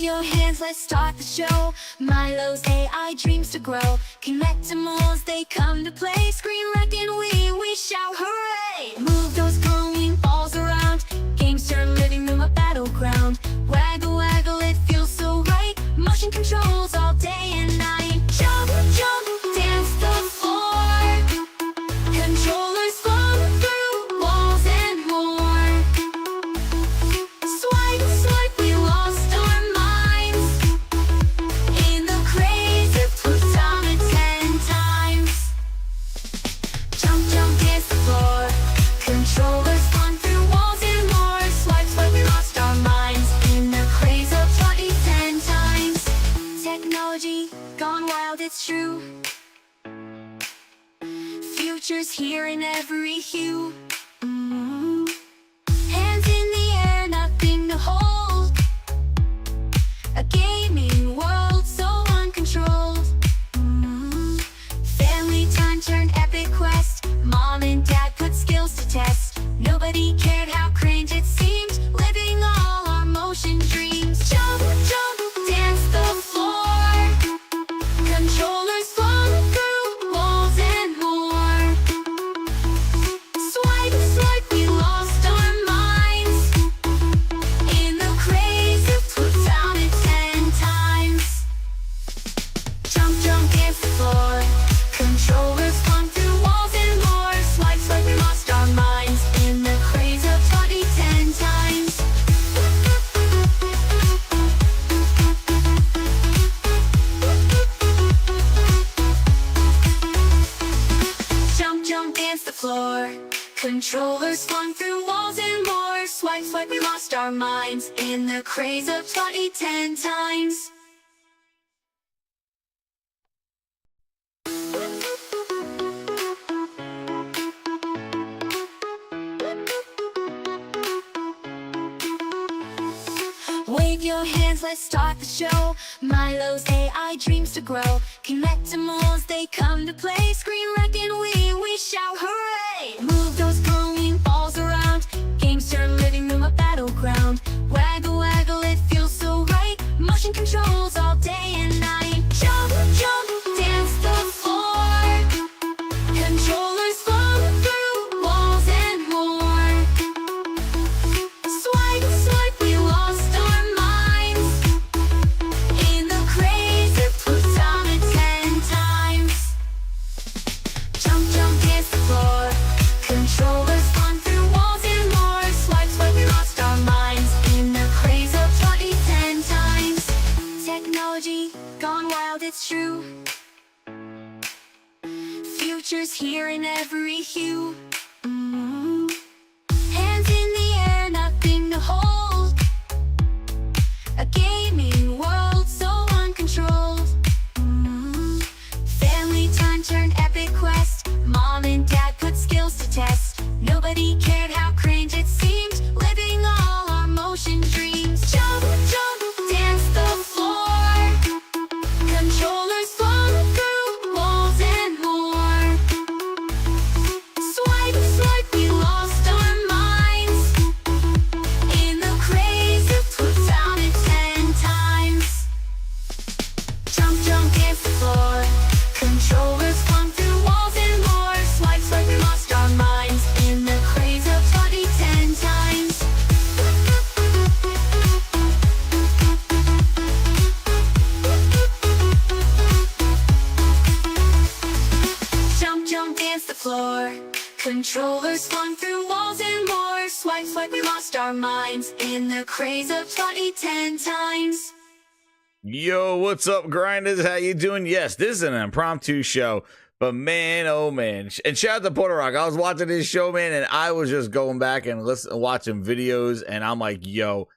your hands, let's start the show. Milo's AI dreams to grow. Connect to moles, they come to play. Screen wreck and we shout hooray. Move those glowing balls around. Games turn living room a battleground. Waggle, waggle, it feels so right. Motion controls all day and night. Jump, jump, dance the floor. Controllers flow through walls and more. Swipe, swipe, we lost our minds in the craze of Plutonic 10 times. Jump, jump, dance the floor. Controllers fun through walls and more. Swipe, swipe, we lost our minds in the craze of 10 times. Technology gone wild, it's true. Future's here in every hue. Hands in the air, nothing to hold. A gaming world so uncontrolled. Family time turned epic quest. Mom and dad put skills to test. Nobody cared how cringe it seemed. Living all our motion dreams. Jump, jump, dance the floor. Controllers flow through walls and more. Swipe, swipe, we lost our minds in the craze of Plutonic 10 times. Jump, jump, dance the floor. Controllers fun through walls and more. Swipe, swipe, we lost our minds in the craze of 10 times. Jump, jump, dance the floor. Controllers flung through walls and more. Swipe, swipe, we lost our minds in the craze of 10 times. Wave your hands, let's start the show. Milo's AI dreams to grow. Connect to moles, they come to play. Screen wreck and we shout hooray. Move those glowing balls around. Games turn living room a battleground. Waggle, waggle, it feels so right. Motion controls all day and night. Jump, jump, dance the floor. Controllers flow through walls and more. Swipe, swipe, we lost our minds in the craze of Plutonic 10 times. Jump, jump, dance the floor. Controllers fun through walls and more. Swipe, swipe, we lost our minds in the craze of 10 times. Technology gone wild, it's true. Future's here in every hue. Hands in the air, nothing to hold. A gaming world so uncontrolled. Family time turned epic quest. Mom and dad put skills to test. Nobody cared how cringe it seemed. Living all our motion dreams. Jump, jump, dance the floor. Controllers flow through walls and more. Swipe, swipe, we lost our minds in the craze of Plutonic 10 times. Jump, jump, dance the floor. Controllers flung through walls and more. Swipe, swipe, we lost our minds in the craze of 10 times. Jump, jump, dance the floor. Controllers flung through walls and more. Swipe, swipe, we lost our minds in the craze of 10 times. Yo, what's up, grinders? How you doing? Yes, this is an impromptu show, but man, oh man. And shout out to Porter Rock. I was watching this show, man, and I was just going back and watching videos, and I'm like, yo,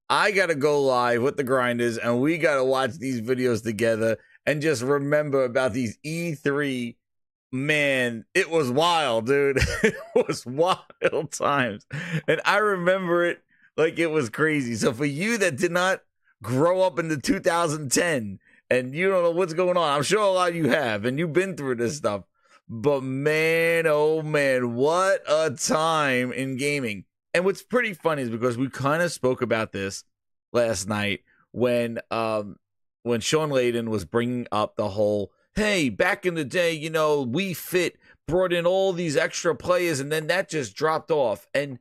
I gotta go live with the grinders, and we gotta watch these videos together and just remember about these E3. Man, it was wild, dude. It was wild times, and I remember it like it was crazy. So for you that did not grow up in the 2010 and you don't know what's going on, I'm sure a lot of you have, and you've been through this stuff, but man, oh man, what a time in gaming. And what's pretty funny is because we kind of spoke about this last night when Sean Layden was bringing up the whole, hey, back in the day, We Fit brought in all these extra players, and then that just dropped off. And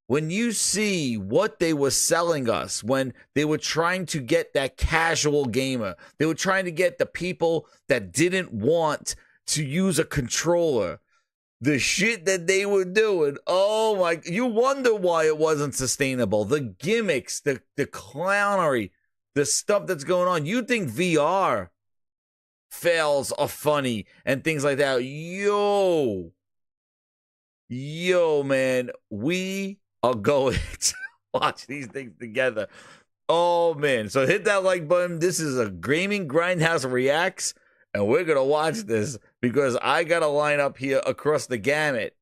when you see what they were selling us, when they were trying to get that casual gamer, they were trying to get the people that didn't want to use a controller, the shit that they were doing, oh my, you wonder why it wasn't sustainable. The gimmicks, the clownery, the stuff that's going on. You think VR fails are funny and things like that. Yo, man, we are going to watch these things together. Oh, man. So hit that like button. This is a Gaming Grindhouse Reacts, and we're going to watch this because I got a lineup here across the gamut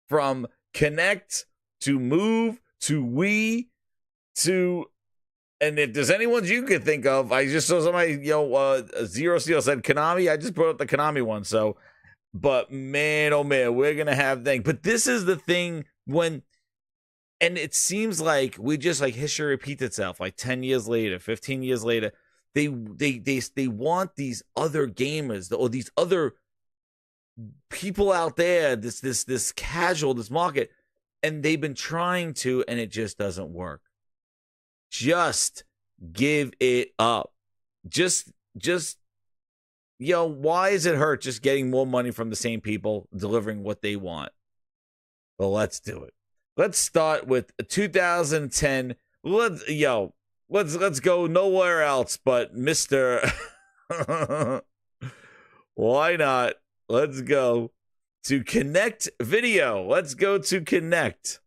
from Kinect to Move to Wii to, and if there's any ones you could think of, I just saw somebody, Zero Seal said Konami. I just brought up the Konami one. So, but man, oh man, we're going to have things. But this is the thing and it seems like we just like history repeats itself. Like 10 years later, 15 years later, they want these other gamers or these other people out there, this casual, this market, and they've been trying to, and it just doesn't work. Just give it up. Just why is it hurt just getting more money from the same people delivering what they want? Well, let's do it. Let's start with 2010. Let's go nowhere else but Mr. Why not? Let's go to Kinect Video. Let's go to Kinect.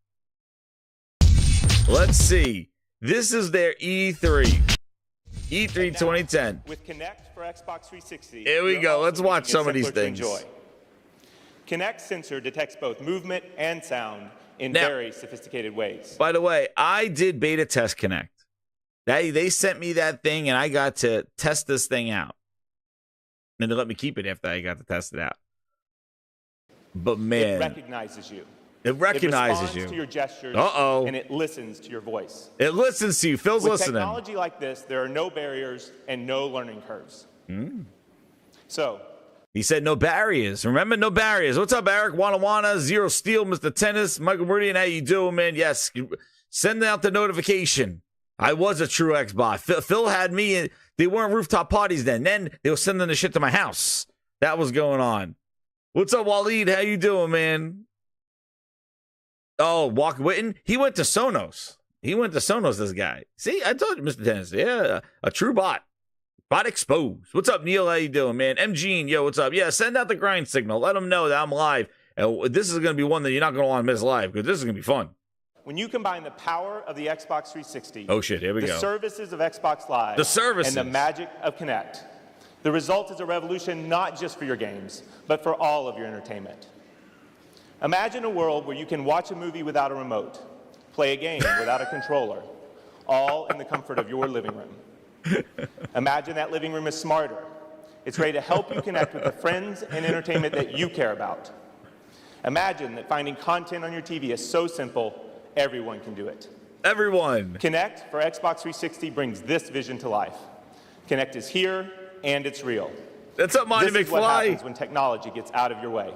Let's see. This is their E3. E3 2010. With Kinect for Xbox 360. Here we go. Let's watch some of these things. Kinect sensor detects both movement and sound in very sophisticated ways. By the way, I did beta test Kinect. They sent me that thing, and I got to test this thing out. And they let me keep it after I got to test it out. But man, it recognizes you. It recognizes responds you. To your gestures. And it listens to your voice. It listens to you. Phil's listening. With technology like this, there are no barriers and no learning curves. So. He said no barriers. Remember, no barriers. What's up, Eric? Wanna, Zero Steel, Mr. Tennis, Michael Meridian, how you doing, man? Yes, send out the notification. I was a true Xbot. Phil had me. They weren't rooftop parties then. Then they were sending the shit to my house. That was going on. What's up, Waleed? How you doing, man? Oh, Walker Witten? He went to Sonos. This guy. See, I told you, Mr. Tennis. Yeah, a true bot. Bot exposed. What's up, Neil? How you doing, man? MG, yo, what's up? Yeah, send out the grind signal. Let them know that I'm live. And this is going to be one that you're not going to want to miss live because this is going to be fun. When you combine the power of the Xbox 360, oh shit, here we go. The services of Xbox Live, and the magic of Kinect, the result is a revolution not just for your games, but for all of your entertainment. Imagine a world where you can watch a movie without a remote, play a game without a controller, all in the comfort of your living room. Imagine that living room is smarter. It's ready to help you connect with the friends and entertainment that you care about. Imagine that finding content on your TV is so simple, everyone can do it. Everyone. Kinect for Xbox 360 brings this vision to life. Kinect is here, and it's real. That's up, Monty McFly. This is what happens when technology gets out of your way.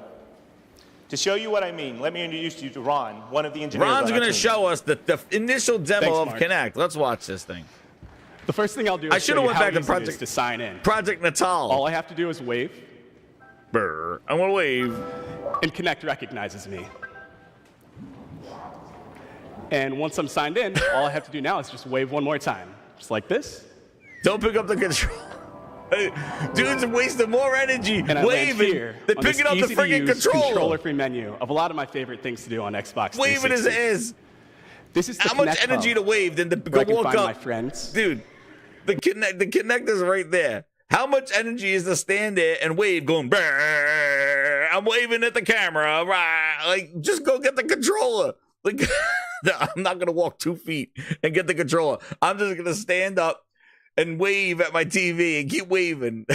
To show you what I mean, let me introduce you to Ron, one of the engineers. Ron's going to show us the initial demo of Kinect. Let's watch this thing. The first thing I'll do is show you how easy it is to sign in. Project Natal. All I have to do is wave. Brr. I'm going to wave. And Kinect recognizes me. And once I'm signed in, all I have to do now is just wave one more time. Just like this. Don't pick up the control. Dude's wasting more energy waving than picking up the freaking controller-free menu of a lot of my favorite things to do on Xbox 360. Waving his ass. This is the how much energy to wave than to go walk up. My friends. Dude, the Kinect is right there. How much energy is to stand there and wave going, brrr, I'm waving at the camera, right? Like, just go get the controller. Like, I'm not going to walk 2 feet and get the controller. I'm just going to stand up and wave at my TV and keep waving.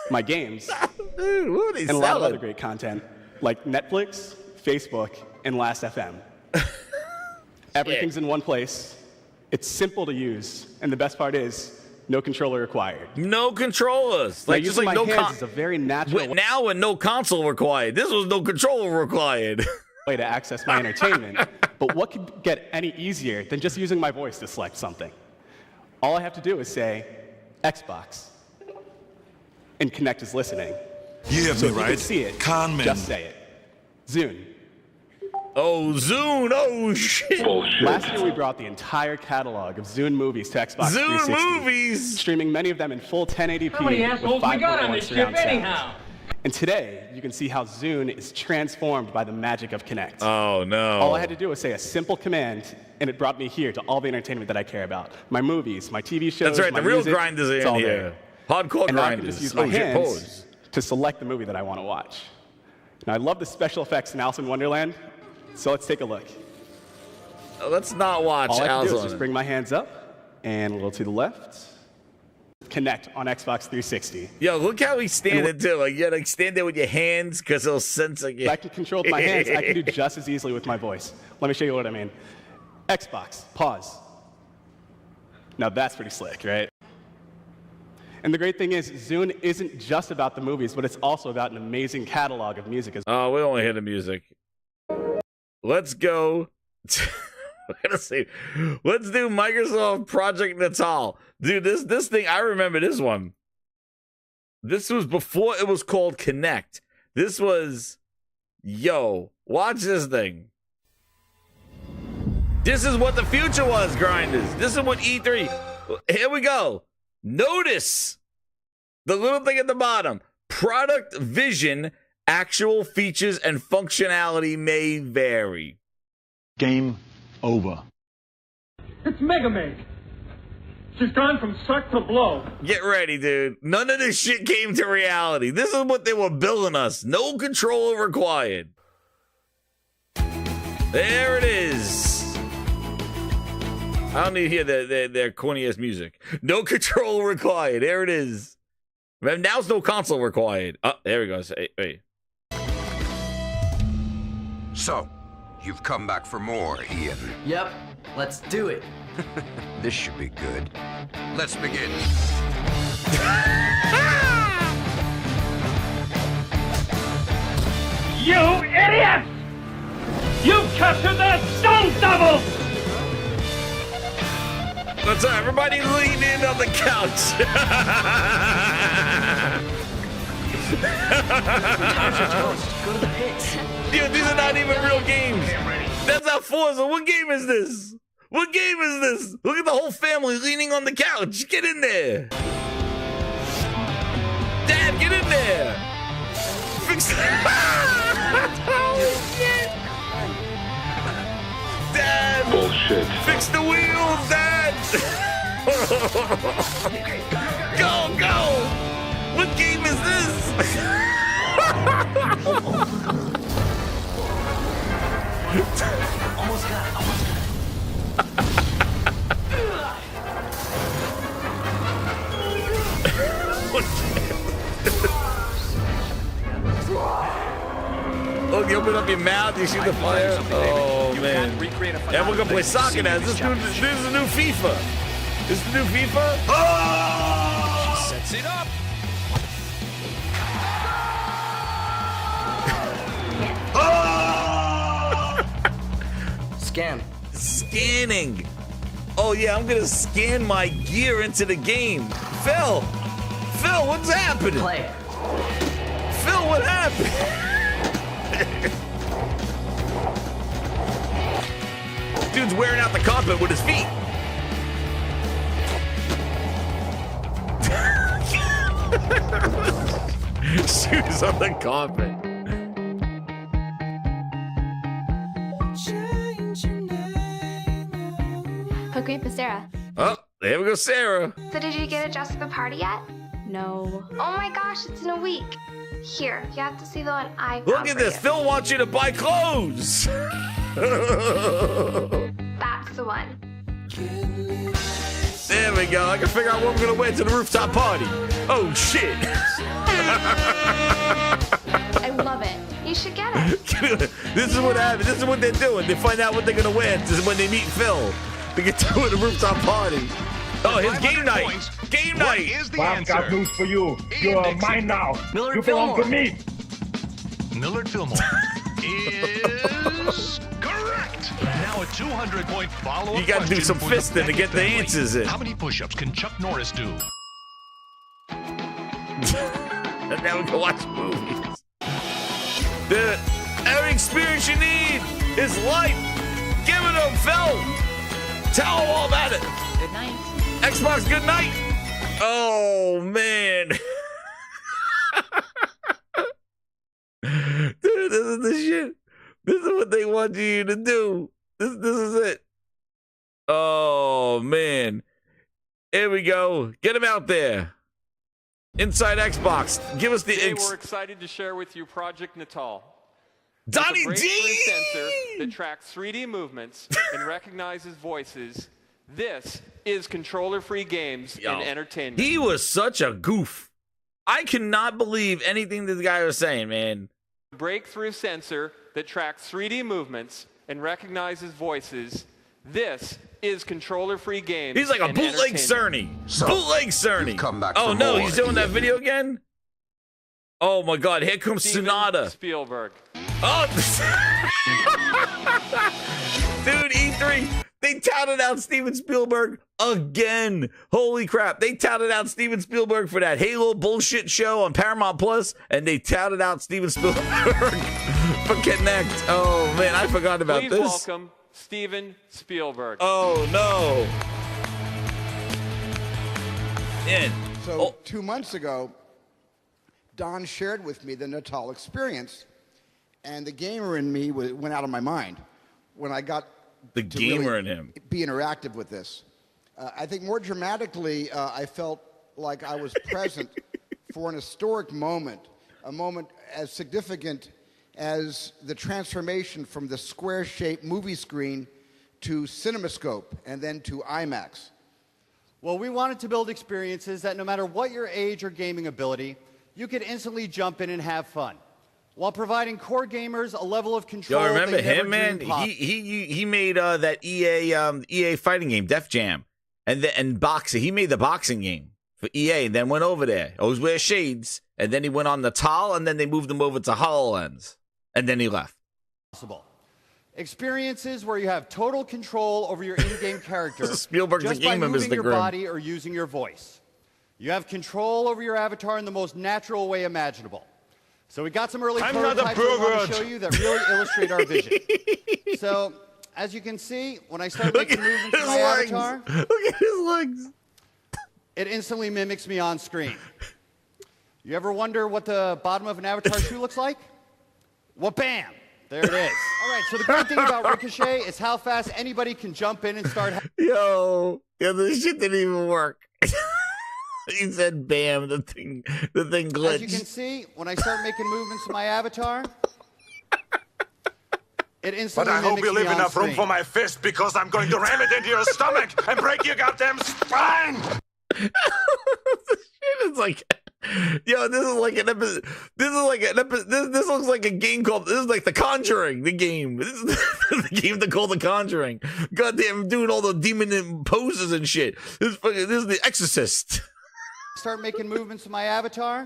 My games. Dude, what are they and selling? A lot of other great content, like Netflix, Facebook, and Last.fm. Everything's in one place. It's simple to use. And the best part is, no controller required. No controllers. Like, just like no hands is a very natural now and no console required. This was no controller required. way to access my entertainment. But what could get any easier than just using my voice to select something? All I have to do is say Xbox, and Kinect is listening. You have So me if you right. can see it, Con man. just say it. Zune. Oh, Zune. Oh, shit. Bullshit. Last year, we brought the entire catalog of Zune movies to Xbox Zune 360, movies. streaming many of them in full 1080p How many assholes with we got on 5.1 this ship surround sound. anyhow? And today, you can see how Zune is transformed by the magic of Kinect. Oh, no. All I had to do was say a simple command, and it brought me here to all the entertainment that I care about. My movies, my TV shows, That's right. my The real music, grinders are it's in all here. there. Hardcore And now I can grinders. just use my Oh, shit, hands pause. to select the movie that I want to watch. Now, I love the special effects in Alice in Wonderland, so let's take a look. Let's not watch All I have to Alice do is on just it. bring my hands up and a little to the left. Connect on Xbox 360. Yo, look how he's standing too. Like, you like stand there with your hands because he'll sense like If I can control with my hands, I can do just as easily with my voice. Let me show you what I mean. Xbox, pause. Now that's pretty slick, right? And the great thing is, Zune isn't just about the movies, but it's also about an amazing catalog of music as well. Oh, we only hear the music. Let's go. I'm gonna say, let's do Microsoft Project Natal. Dude, this thing, I remember this one. This was before it was called Kinect. This was, yo, watch this thing. This is what the future was, grinders. This is what E3. Here we go. Notice the little thing at the bottom. Product vision, actual features and functionality may vary. Game over. It's Mega Meg. She's gone from suck to blow. Get ready, dude. None of this shit came to reality. This is what they were billing us. No controller required. There it is. I don't need to hear their corny-ass music. No controller required. There it is. Now it's no console required. Oh, there we go. Wait. So, you've come back for more, Ian. Yep, let's do it. This should be good. Let's begin. You idiots! You've captured the Stone Devil! What's up? Everybody lean in on the couch. Go to the pits. Dude, these are not even real games. That's not Forza. What game is this? What game is this? Look at the whole family leaning on the couch. Get in there. Dad, get in there. Fix Holy shit. Dad. Bullshit. Fix the wheels, Dad. Go. What game is this? Almost got it. Look, you open up your mouth, you see the fire. Oh, man. And we're going to play soccer now. This is the new FIFA. This is the new FIFA. Oh! Sets it up. Scan. Scanning. Oh, yeah, I'm going to scan my gear into the game. Phil, what's happening? Play. Phil, what happened? Dude's wearing out the carpet with his feet. Shoes on the carpet. Hook me up with Sarah. Oh, there we go, Sarah. So did you get a dress for the party yet? No. Oh my gosh, it's in a week. Here, you have to see the one I found Look at for this. you. Phil wants you to buy clothes. That's the one. There we go. I can figure out what I'm going to wear to the rooftop party. Oh, shit. I love it. You should get it. This is what happens. This is what they're doing. They find out what they're going to wear. This is when they meet Phil. They get to a rooftop party. Oh, his game night. Game night. Is the I've answer? got news for you. You are mine now. Millard You belong to me. Millard Fillmore is correct. Now a 200-point follow-up. You gotta do some fisting to get the answers in. How many push-ups can Chuck Norris do? And now we can watch movies. Every experience you need is life. Give it to him, Phil. Tell him all about it. Good night. Xbox, good night. Oh, man. Dude, this is the shit. This is what they want you to do. This is it. Oh, man. Here we go. Get him out there. Inside Xbox. Give us the... Today we're excited to share with you Project Natal. Donnie It's a breakthrough D! sensor that tracks 3D movements and recognizes voices. This is controller-free games and entertainment. He was such a goof. I cannot believe anything this guy was saying, man. Breakthrough sensor that tracks 3D movements and recognizes voices. This is controller-free games. He's like a and bootleg entertainment. Cerny. So, Bootleg Cerny. you've come back Oh for no, more, he's doing that EA. video again? Oh my god, here comes Steven Sonata. Spielberg. Oh, dude, E3, they touted out Steven Spielberg again. Holy crap. They touted out Steven Spielberg for that Halo bullshit show on Paramount Plus, and they touted out Steven Spielberg for Connect. Oh, man, I forgot about Please this. welcome Steven Spielberg. Oh, no. Man. So 2 months ago, Don shared with me the Natal experience, and the gamer in me went out of my mind when I got The to gamer really in him. be interactive with this. I think more dramatically, I felt like I was present for an historic moment, a moment as significant as the transformation from the square-shaped movie screen to CinemaScope and then to IMAX. Well, we wanted to build experiences that no matter what your age or gaming ability, you could instantly jump in and have fun, while providing core gamers a level of control. Y'all remember they never him, man? dreamed possible. He made that EA fighting game, Def Jam, and boxing. He made the boxing game for EA, and then went over there. Always wear shades, and then he went on Natal, and then they moved him over to HoloLens, and then he left. Experiences where you have total control over your in-game character Spielberg's just the by game, moving Mr. your Grimm. body or using your voice. You have control over your avatar in the most natural way imaginable. So we got some early prototypes we want to show you that really illustrate our vision. So, as you can see, when I start making movements with my avatar, look at his legs. It instantly mimics me on screen. You ever wonder what the bottom of an avatar shoe looks like? Well, bam! There it is. All right, so the great thing about Ricochet is how fast anybody can jump in and start... Yo, this shit didn't even work. He said, "Bam!" The thing glitched. As you can see, when I start making movements with my avatar, it instantly But I hope you leave mimics me on enough room screen. for my fist, because I'm going to ram it into your stomach and break your goddamn spine! This shit is like, yo, this is like an episode. This is like an episode. This looks like a game called. This is like The Conjuring, the game. This is the game they call The Conjuring. Goddamn, doing all the demon poses and shit. This is The Exorcist. Start making movements with my avatar,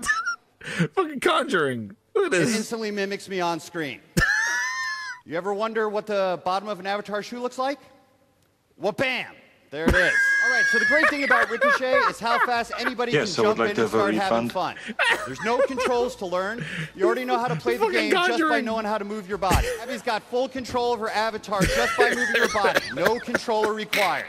Fucking Conjuring. Look at it this. instantly mimics me on screen. You ever wonder what the bottom of an avatar shoe looks like? Well, bam! There it is. All right, so the great thing about Ricochet is how fast anybody Yes, can I would jump like in to and have a start having refund. fun. There's no controls to learn. You already know how to play the Fucking game just by Conjuring. knowing how to move your body. Abby's got full control of her avatar just by moving her body. No controller required.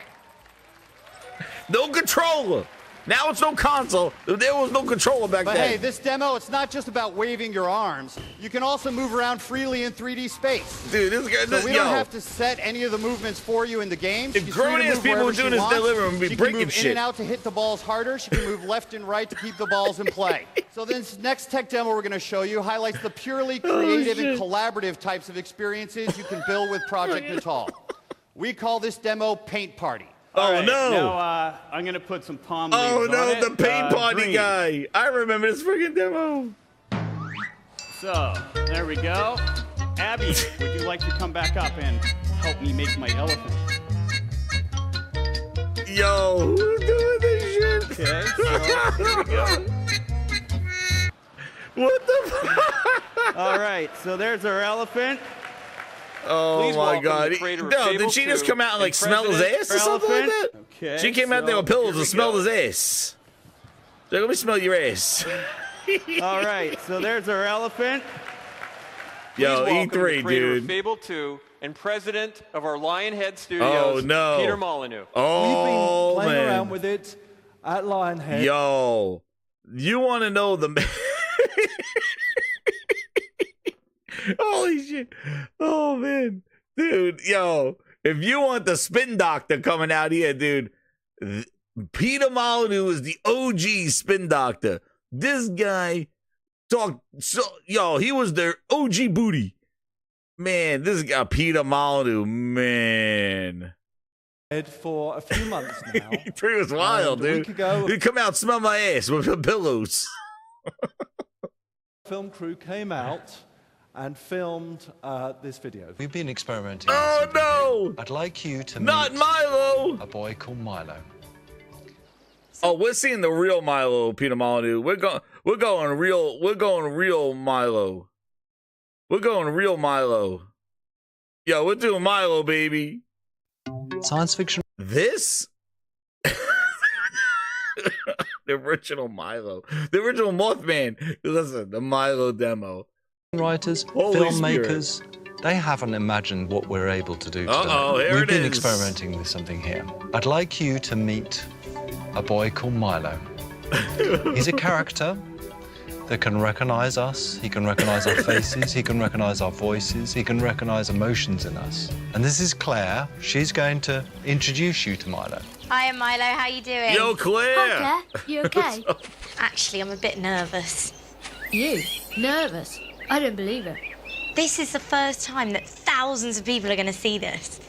No controller. Now it's no console. There was no controller back But then. hey, this demo, it's not just about waving your arms. You can also move around freely in 3D space. Dude, this guy. So we don't have to set any of the movements for you in the game. If She's free to grown-ass move people wherever were doing she this in their wants. living room, we'd be She can breaking move in shit. and out to hit the balls harder. She can move left and right to keep the balls in play. So this next tech demo we're going to show you highlights the purely creative and collaborative types of experiences you can build with Project Natal. We call this demo Paint Party. Oh right, no! Now I'm gonna put some palm leaves Oh on no, it. the paint party green. guy. I remember this freaking demo. So there we go. Abby, would you like to come back up and help me make my elephant? Yo, who's doing this shit? Okay, so here we go. What the fuck? All right, so there's our elephant. Oh Please my welcome God. the creator of No, Fable did she just 2 come out and like and smell his president ass or something like that? Okay, She came out there with pillows and smelled his ass. So let me smell your ass. All right, so there's our elephant. Yo, Please welcome the E3, creator of dude. Fable 2 and president of our Lionhead Studios, Oh, no. Peter Molyneux. Oh, Playing man. around with it at Lionhead. Yo, you want to know the... Holy shit. Oh, man. Dude, yo, if you want the spin doctor coming out here, dude, Peter Molyneux is the OG spin doctor. This guy talked so, yo, he was their OG booty. Man, this guy, Peter Molyneux, man. For a few months now. E3 was wild, And a dude. week ago- He'd come out, smell my ass with the pillows. Film crew came out and filmed this video. We've been experimenting. Oh, no. I'd like you to Not meet Milo. a boy called Milo. Oh, we're seeing the real Milo, Peter Molyneux. We're going real Milo. We're going real Milo. Yo, we're doing Milo, baby. Science fiction. This? The original Milo. The original Mothman. Listen, the Milo demo. Writers, Holy filmmakers, they haven't imagined what we're able to do today. Uh-oh, here We've it been is. experimenting with something here. I'd like you to meet a boy called Milo. He's a character that can recognize us, he can recognize our faces, he can recognize our voices, he can recognize emotions in us. And this is Claire. She's going to introduce you to Milo. Hiya, Milo. How you doing? Yo, Claire. Hi, Claire. You okay? Actually, I'm a bit nervous. You? Nervous? I don't believe it. This is the first time that thousands of people are going to see this.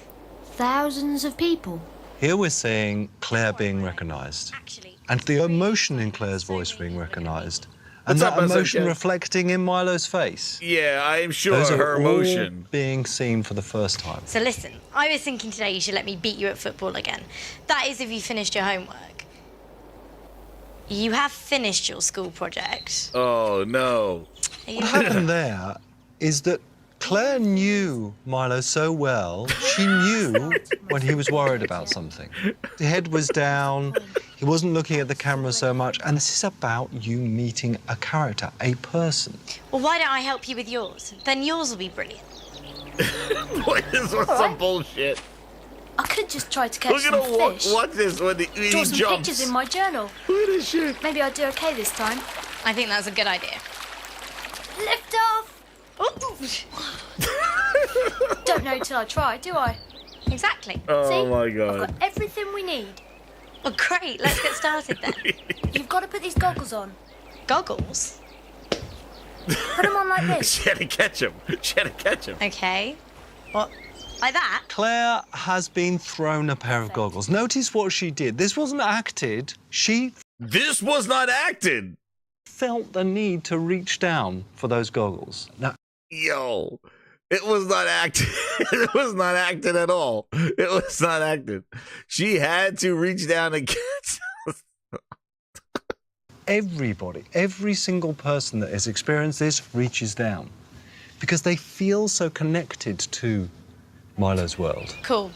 Thousands of people. Here we're seeing Claire being recognized, Actually, and the emotion in Claire's voice being recognized, and What's up, that Isaac? emotion Yeah. reflecting in Milo's face. Yeah, I'm sure Those are her emotion. all being seen for the first time. so listen, I was thinking today you should let me beat you at football again. That is if you finished your homework. You have finished your school project. Oh, no. Are you- What happened there is that Claire knew Milo so well, she knew when he was worried about something. The head was down, he wasn't looking at the camera so much, and this is about you meeting a character, a person. Well, why don't I help you with yours? Then yours will be brilliant. Boy, this was some bullshit. I could just try to catch Look at some him fish. watch this when he Draw some jumps. pictures in my journal. Look at this shit. Maybe I'll do okay this time. I think that's a good idea. Lift off! Don't know till I try, do I? Exactly. Oh, See? my I've God. got everything we need. Well, great. Let's get started then. You've got to put these goggles on. Goggles? Put them on like this. She had to catch him. She had to catch him. Okay. What? Like that? Claire has been thrown a pair of goggles. Notice what she did. This wasn't acted. She This was not acted. felt the need to reach down for those goggles. Now, Yo, it was not acted. It was not acted at all. It was not acted. She had to reach down and catch. everybody, every single person that has experienced this reaches down because they feel so connected to Milo's world. Cool.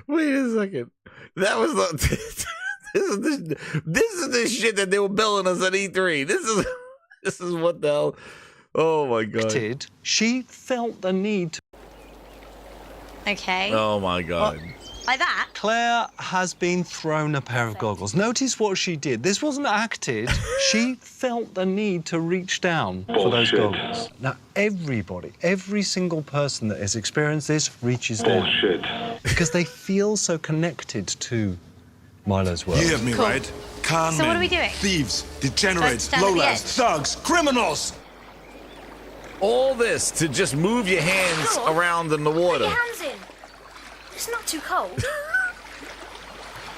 Wait a second. That was the. This is the shit that they were billing us at E3. This is what the hell. Oh my God. She felt the need to. Okay. Oh my God. Like that? Claire has been thrown a pair of goggles. Notice what she did. This wasn't acted. She felt the need to reach down for those goggles. Now, everybody, every single person that has experienced this reaches down. Because they feel so connected to Milo's world. You hear me, Cool. right? Con So what men, are we doing? thieves, degenerates, Stand at the lowlives, edge. thugs, criminals. All this to just move your hands Come on. around in the Put water. your hands in. It's not too cold.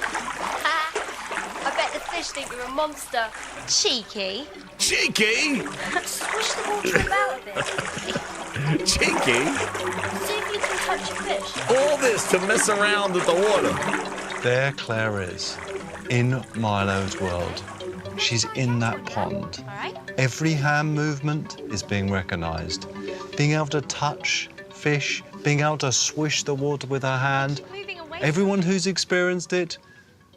I bet the fish think you're a monster. Cheeky. Cheeky. Swish the water about a bit. Cheeky? See if you can touch a fish. All this to mess around with the water. There Claire is, in Milo's world. She's in that pond. All right. Every hand movement is being recognized. Being able to touch fish, being able to swish the water with her hand. Moving away. Everyone who's experienced it,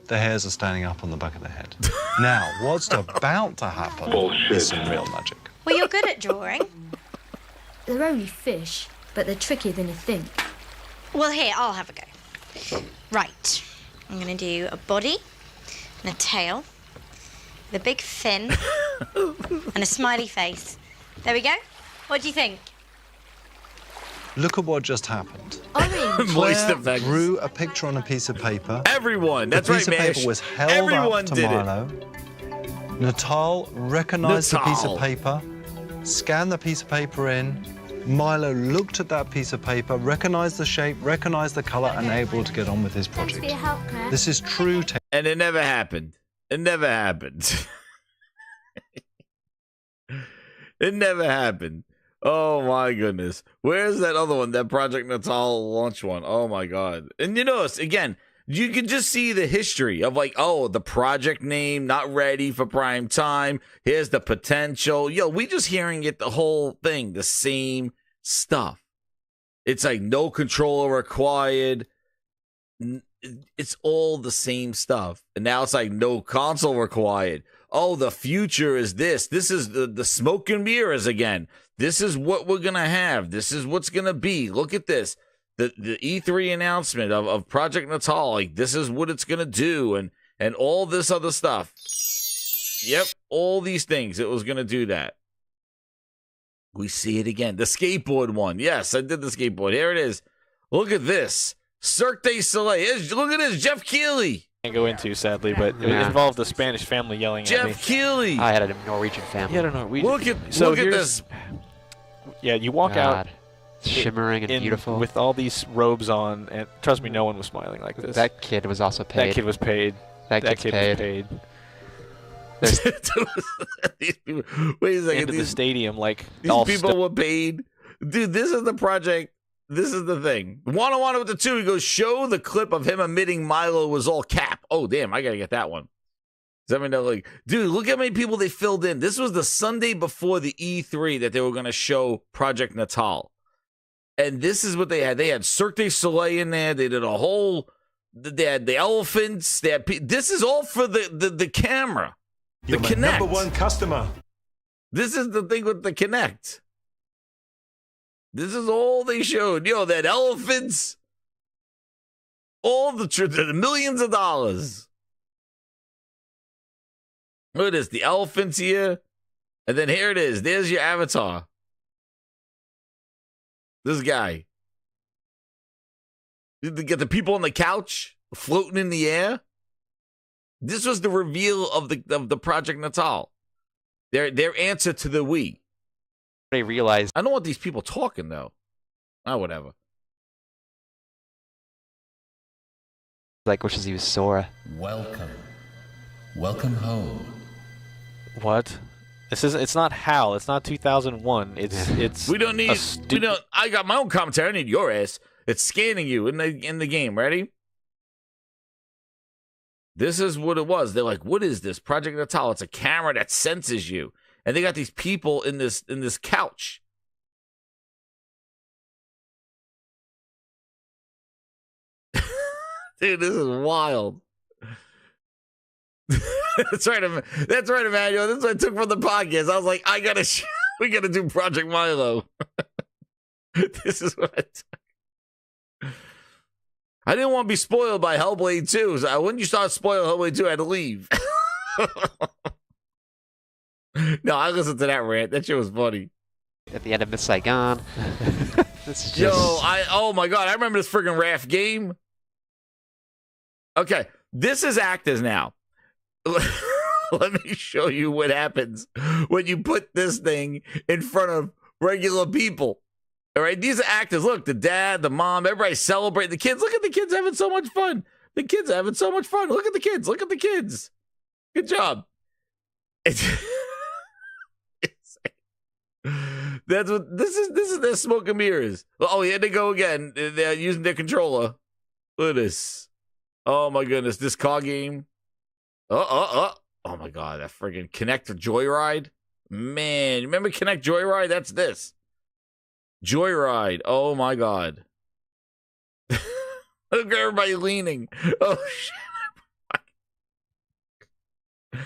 the hairs are standing up on the back of their head. Now, what's about to happen is some real magic. Well, you're good at drawing. They're only fish, but they're trickier than you think. Well, here, I'll have a go. Right. I'm going to do a body and a tail, with a big fin, and a smiley face. There we go. What do you think? Look at what just happened. Moist Claire effects. drew a picture on a piece of paper. Everyone. That's the right, piece of Mash. paper was held Everyone up to did Milo. Natal recognized the piece Natal. of paper, scanned the piece of paper in. Milo looked at that piece of paper, recognized the shape, recognized the color, and able to get on with his Thanks for project. your help, Claire. This is true And it never happened. It never happened. It never happened. Oh my goodness. Where's that other one? That Project Natal launch one. Oh my God. And you notice, again, you can just see the history of like, oh, the project name, not ready for prime time. Here's the potential. Yo, we just hearing it, the whole thing, the same stuff. It's like no controller required. It's all the same stuff. And now it's like no console required. Oh, the future is this. This is the smoke and mirrors again. This is what we're going to have. This is what's going to be. Look at this. The E3 announcement of Project Natal. Like, this is what it's going to do. And all this other stuff. Yep. All these things. It was going to do that. We see it again. The skateboard one. Yes, I did the skateboard. Here it is. Look at this. Cirque du Soleil. Look at this. Jeff Keighley. Can't go into, sadly, but it involved a Spanish family yelling at me. Jeff Keighley. I had a Norwegian family. Yeah, I don't know. Look at this. Yeah, you walk out. Shimmering and beautiful. With all these robes on, and trust me, no one was smiling like this. That kid was also paid. That kid was paid. That kid was paid. These people, wait a second. Into the stadium, like these people were paid. Dude, this is the project. This is the thing. Wanna with the 2, he goes, show the clip of him admitting Milo was all cap. Oh, damn, I gotta get that one. Does that mean that, like, dude, look how many people they filled in. This was the Sunday before the E3 that they were gonna show Project Natal. And this is what they had. They had Cirque du Soleil in there. They did a whole, they had the elephants. They had, this is all for the camera. The You're my Kinect. number one customer. This is the thing with the Kinect. This is all they showed. Yo, that elephants. All the millions of dollars. Look at this. The elephants here. And then here it is. There's your avatar. This guy. You get the people on the couch floating in the air. This was the reveal of the Project Natal. Their answer to the Wii. They realized. I don't want these people talking though. Oh, whatever. Like wishes he was Sora. Welcome home. What? This is. It's not HAL. It's not 2001. It's. We don't need. We don't. I got my own commentary. I need your ass. It's scanning you in the game. Ready? This is what it was. They're like, what is this? Project Natal. It's a camera that senses you. And they got these people in this couch. Dude, this is wild. That's right, Emmanuel. That's what I took from the podcast. I was like, we gotta do Project Milo. This is what I took. I didn't want to be spoiled by Hellblade 2. So when you start spoiling Hellblade 2, I had to leave. No, I listened to that rant. That shit was funny. At the end of Miss Saigon. This is just... oh my God, I remember this friggin' Raph game. Okay, this is actors now. Let me show you what happens when you put this thing in front of regular people. All right, these are actors. Look, the dad, the mom, everybody celebrating. The kids, look at the kids having so much fun. The kids having so much fun. Look at the kids. Look at the kids. Good job. That's what this is. This is their smoke and mirrors. Oh, here they go again. They're using their controller. Look at this. Oh my goodness, this car game. Oh my god, that friggin' Connect Joyride. Man, remember Connect Joyride? That's this. Joyride. Oh my god. Look at everybody leaning. Oh shit.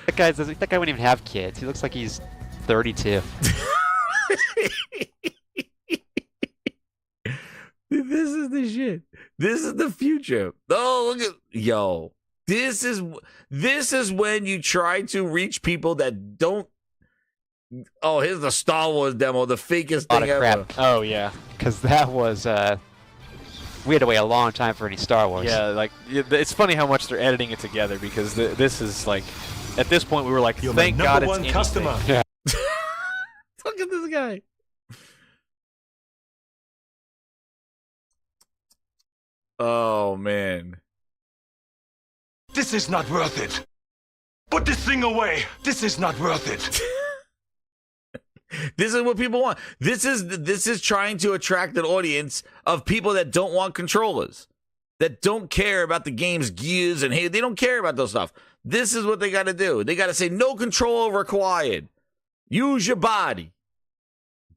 That guy wouldn't even have kids. He looks like he's 32. This is the shit. This is the future. Oh, look at yo. This is when you try to reach people that don't. Oh, here's the Star Wars demo, the fakest thing ever. Crap. Oh yeah, because that was we had to wait a long time for any Star Wars. Yeah, like it's funny how much they're editing it together because this is like, at this point we were like, thank God it's anything. Customer. Yeah. Look at this guy. Oh man. This is not worth it. Put this thing away. This is not worth it. This is what people want. This is trying to attract an audience of people that don't want controllers, that don't care about the game's gears and hey, they don't care about those stuff. This is what they got to do. They got to say no control required. Use your body.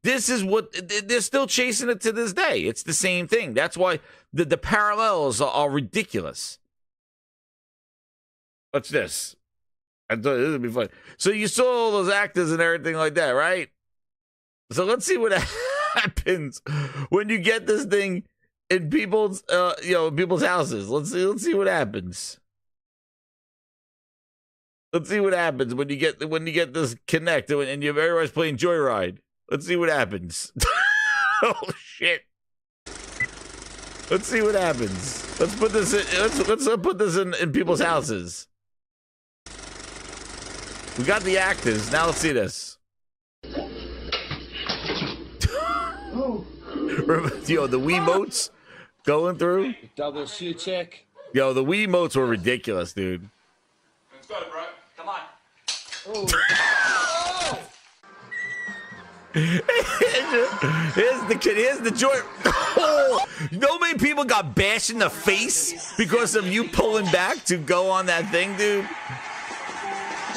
This is what they're still chasing it to this day. It's the same thing. That's why the parallels are ridiculous. What's this? I thought this would be fun. So you saw all those actors and everything like that, right? So let's see what happens when you get this thing in people's, people's houses. Let's see what happens. Let's see what happens when you get this Connect and everybody's playing Joyride. Let's see what happens. Oh shit! Let's see what happens. Let's put this in. Let's put this in people's houses. We got the actors. Now let's see this. Yo, the Wiimotes going through. Double shoe check. Yo, the Wiimotes were ridiculous, dude. Let's go, bro. Come on. Here's the joy. Oh, you know how many people got bashed in the face because of you pulling back to go on that thing, dude?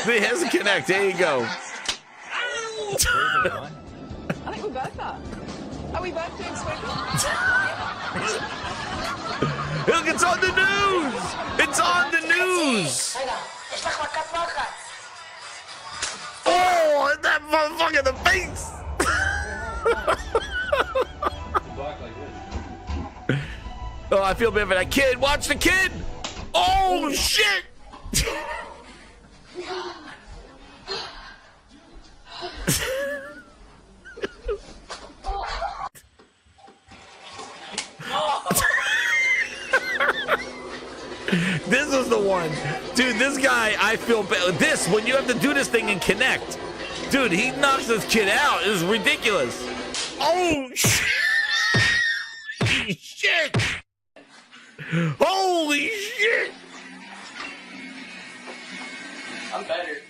Here's the Connect. There you go. I think we both are. Are we both doing sweeping? Look, it's on the news! It's on the news! Oh, hit that motherfucker in the face! Oh, I feel bad for that kid. Watch the kid! Oh, shit! This is the one. Dude, this guy, I feel bad. This, when you have to do this thing and Connect. Dude, he knocks this kid out. It's ridiculous. Oh, shit. Shit. Holy shit. I'm better.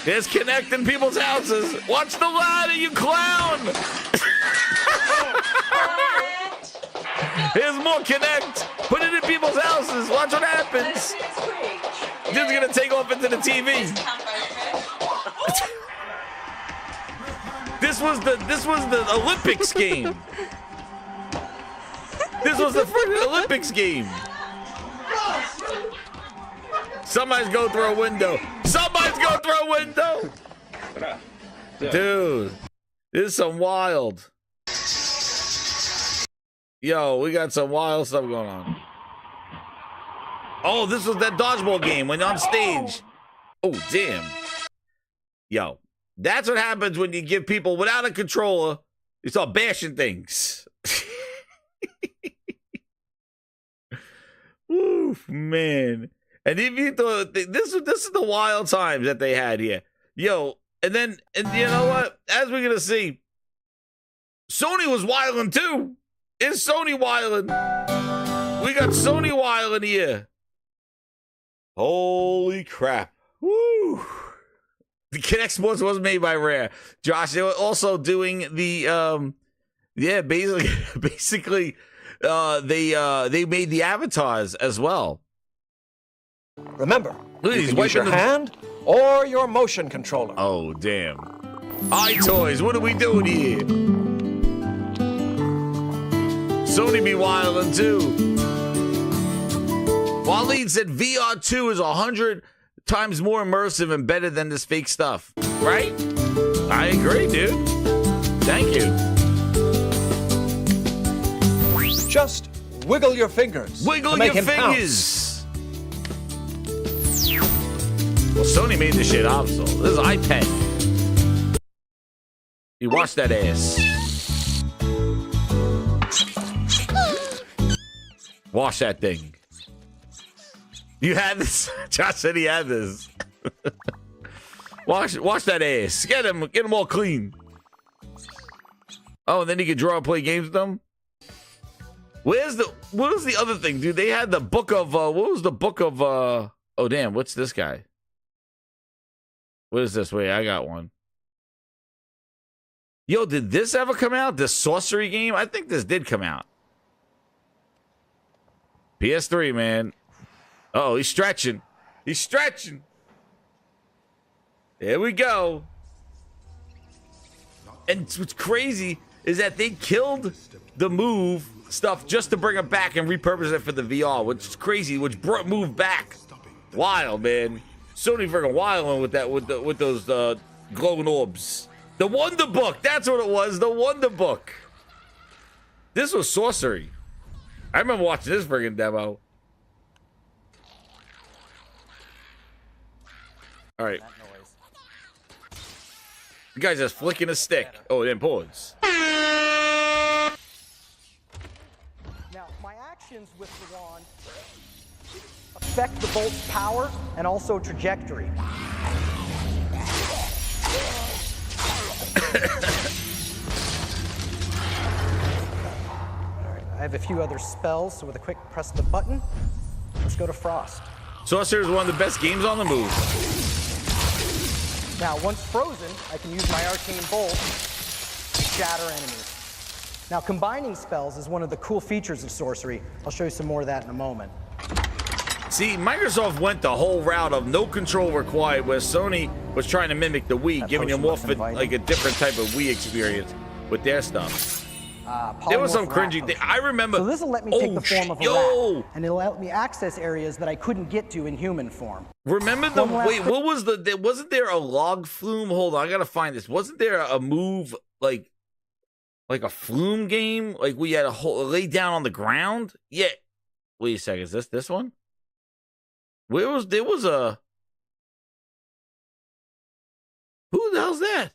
There's Connect in people's houses. Watch the ladder, you clown. Here's more Connect. Put it in people's houses. Watch what happens. Dude's gonna take off into the TV. This was the Olympics game. This was the freaking Olympics game. Somebody's going through a window. Somebody's going through a window. Dude, this is some wild. Yo, we got some wild stuff going on. Oh, this was that dodgeball game when on stage. Oh, damn. Yo, that's what happens when you give people without a controller, you start bashing things. Oof, man. And if you thought this is the wild times that they had here. Yo, and you know what? As we're gonna see, Sony was wilding too. Is Sony wilding? We got Sony wilding here. Holy crap. Woo. The Kinect Sports was made by Rare. Josh, they were also doing the basically they made the avatars as well. Remember, look, you he's can use your wiping hand or your motion controller. Oh, damn. iToys, what are we doing here? Sony be wildin' too. Waleed said VR2 is 100 times more immersive and better than this fake stuff. Right? I agree, dude. Thank you. Just wiggle your fingers. Wiggle your fingers. Well, Sony made this shit off, so this is iPad. You watch that ass. Wash that thing. You had this? Josh said he had this. Wash that ass. Get him all clean. Oh, and then you can draw and play games with them? What was the other thing, dude? They had the book of, what was the book of, oh damn, what's this guy? What is this? Wait, I got one. Yo, did this ever come out? This sorcery game? I think this did come out. PS3, man. Oh, he's stretching. He's stretching. There we go. And what's crazy is that they killed the move stuff just to bring it back and repurpose it for the VR, which is crazy, which brought move back. Wild, man. Sony freaking wilding with that, with those glowing orbs. The Wonder Book, that's what it was, the Wonder Book. This was sorcery. I remember watching this friggin' demo. All right. The guy's just flicking a stick. Oh, then pause. Now, my actions with the wand affect the bolt's power and also trajectory. I have a few other spells, so with a quick press of the button, let's go to Frost. Sorcerer is one of the best games on the move. Now, once frozen, I can use my arcane bolt to shatter enemies. Now, combining spells is one of the cool features of sorcery. I'll show you some more of that in a moment. See, Microsoft went the whole route of no control required, where Sony was trying to mimic the Wii, giving you more like a different type of Wii experience with their stuff. There was some cringy thing. I remember. So this will let me take the form of a rat, and it'll let me access areas that I couldn't get to in human form. Remember the wait? What was the? Wasn't there a log flume? Hold on, I gotta find this. Wasn't there a move like a flume game? Like we had to lay down on the ground? Yeah. Wait a second. Is this one? There was a. Who the hell's that?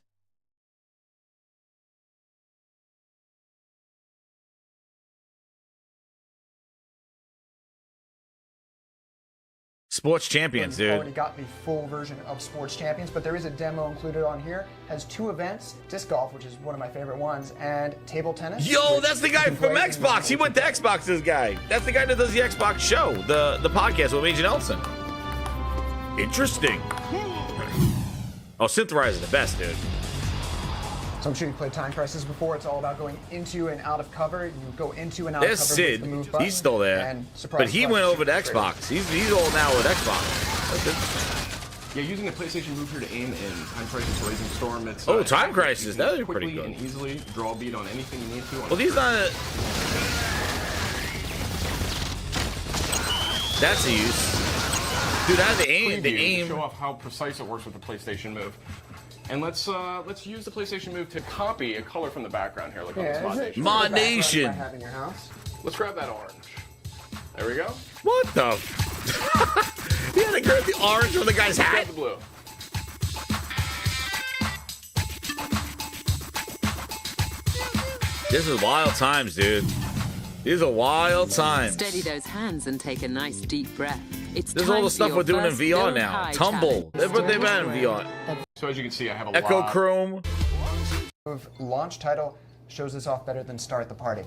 Sports Champions, dude. Already got the full version of Sports Champions, but there is a demo included on here. Has 2 events: disc golf, which is one of my favorite ones, and table tennis. Yo, that's the guy from Xbox. He went to Xbox. This guy. That's the guy that does the Xbox show, the podcast with Major Nelson. Interesting. Oh, Synthesizer is the best, dude. So I'm sure you've played Time Crisis before. It's all about going into and out of cover. You go into and out There's of cover Sid. with the move button. He's still there. And But he went over to Xbox. He's all now with Xbox. That's it. Yeah, using the PlayStation Move here to aim in Time Crisis Blazing Storm. It's, oh, Time Crisis. That would be pretty good. And easily draw a beat on anything you need to. Well, these not. That's a use. Dude, I had the aim. The aim. To show off how precise it works with the PlayStation Move. And let's use the PlayStation Move to copy a color from the background here, like on this Mod Nation. Mod Nation. Have in your house. Let's grab that orange. There we go. What the? He had to grab the orange from the guy's hat. Grab the blue. This is wild times, dude. These are wild times. Steady those hands and take a nice deep breath. This is all the stuff we're doing in VR now. Tumble. They've been in VR. So as you can see, I have a Echo lot. Chrome. Launch title shows this off better than Start the Party.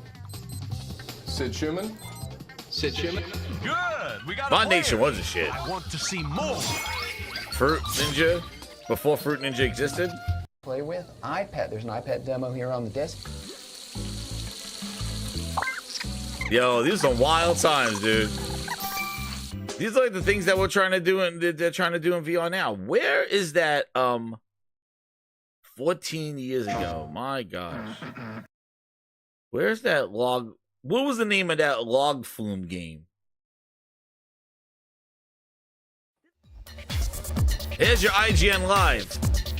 Sid Schumann. Sid Schumann. Good. We got Mod Nation was a shit. I want to see more. Fruit Ninja. Before Fruit Ninja existed? Play with iPad. There's an iPad demo here on the disc. Yo, these are some wild times, dude. These are like the things that we're trying to do and they're trying to do in VR now. Where is that 14 years ago? My gosh. Where's that log? What was the name of that log flume game? Here's your IGN Live.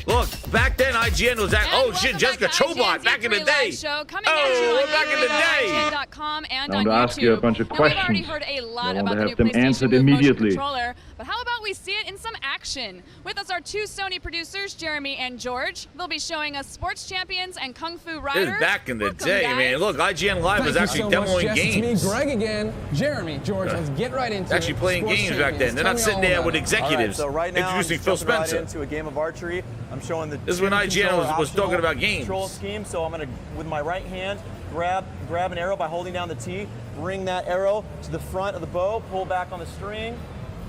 Look, back then IGN was at, oh shit, Jessica Chobot back in the day. Oh, we're back in the day. IGN.com and I'm on to ask you a YouTube. bunch of Now, we've already questions. heard a lot I want about to the new have them PlayStation answered Move motion immediately. controller, but how about we see it in some action? With us are two Sony producers, Jeremy and George. They'll be showing us Sports Champions and Kung Fu This Riders. is back in the Welcome, day, guys. man. Look, IGN Live was Thank actually you so much, demoing Jess. games. It's me, Greg again. Jeremy, George, let's get right into Actually it. playing Sports games back Champions. then. They're Tell not me sitting all there about with it. executives All right, so right now, introducing I'm Phil jumping Spencer. right into a game of archery. I'm showing the This is when IGN was talking about games. Control scheme. So I'm gonna, with my right hand, grab an arrow by holding down the T, bring that arrow to the front of the bow, pull back on the string.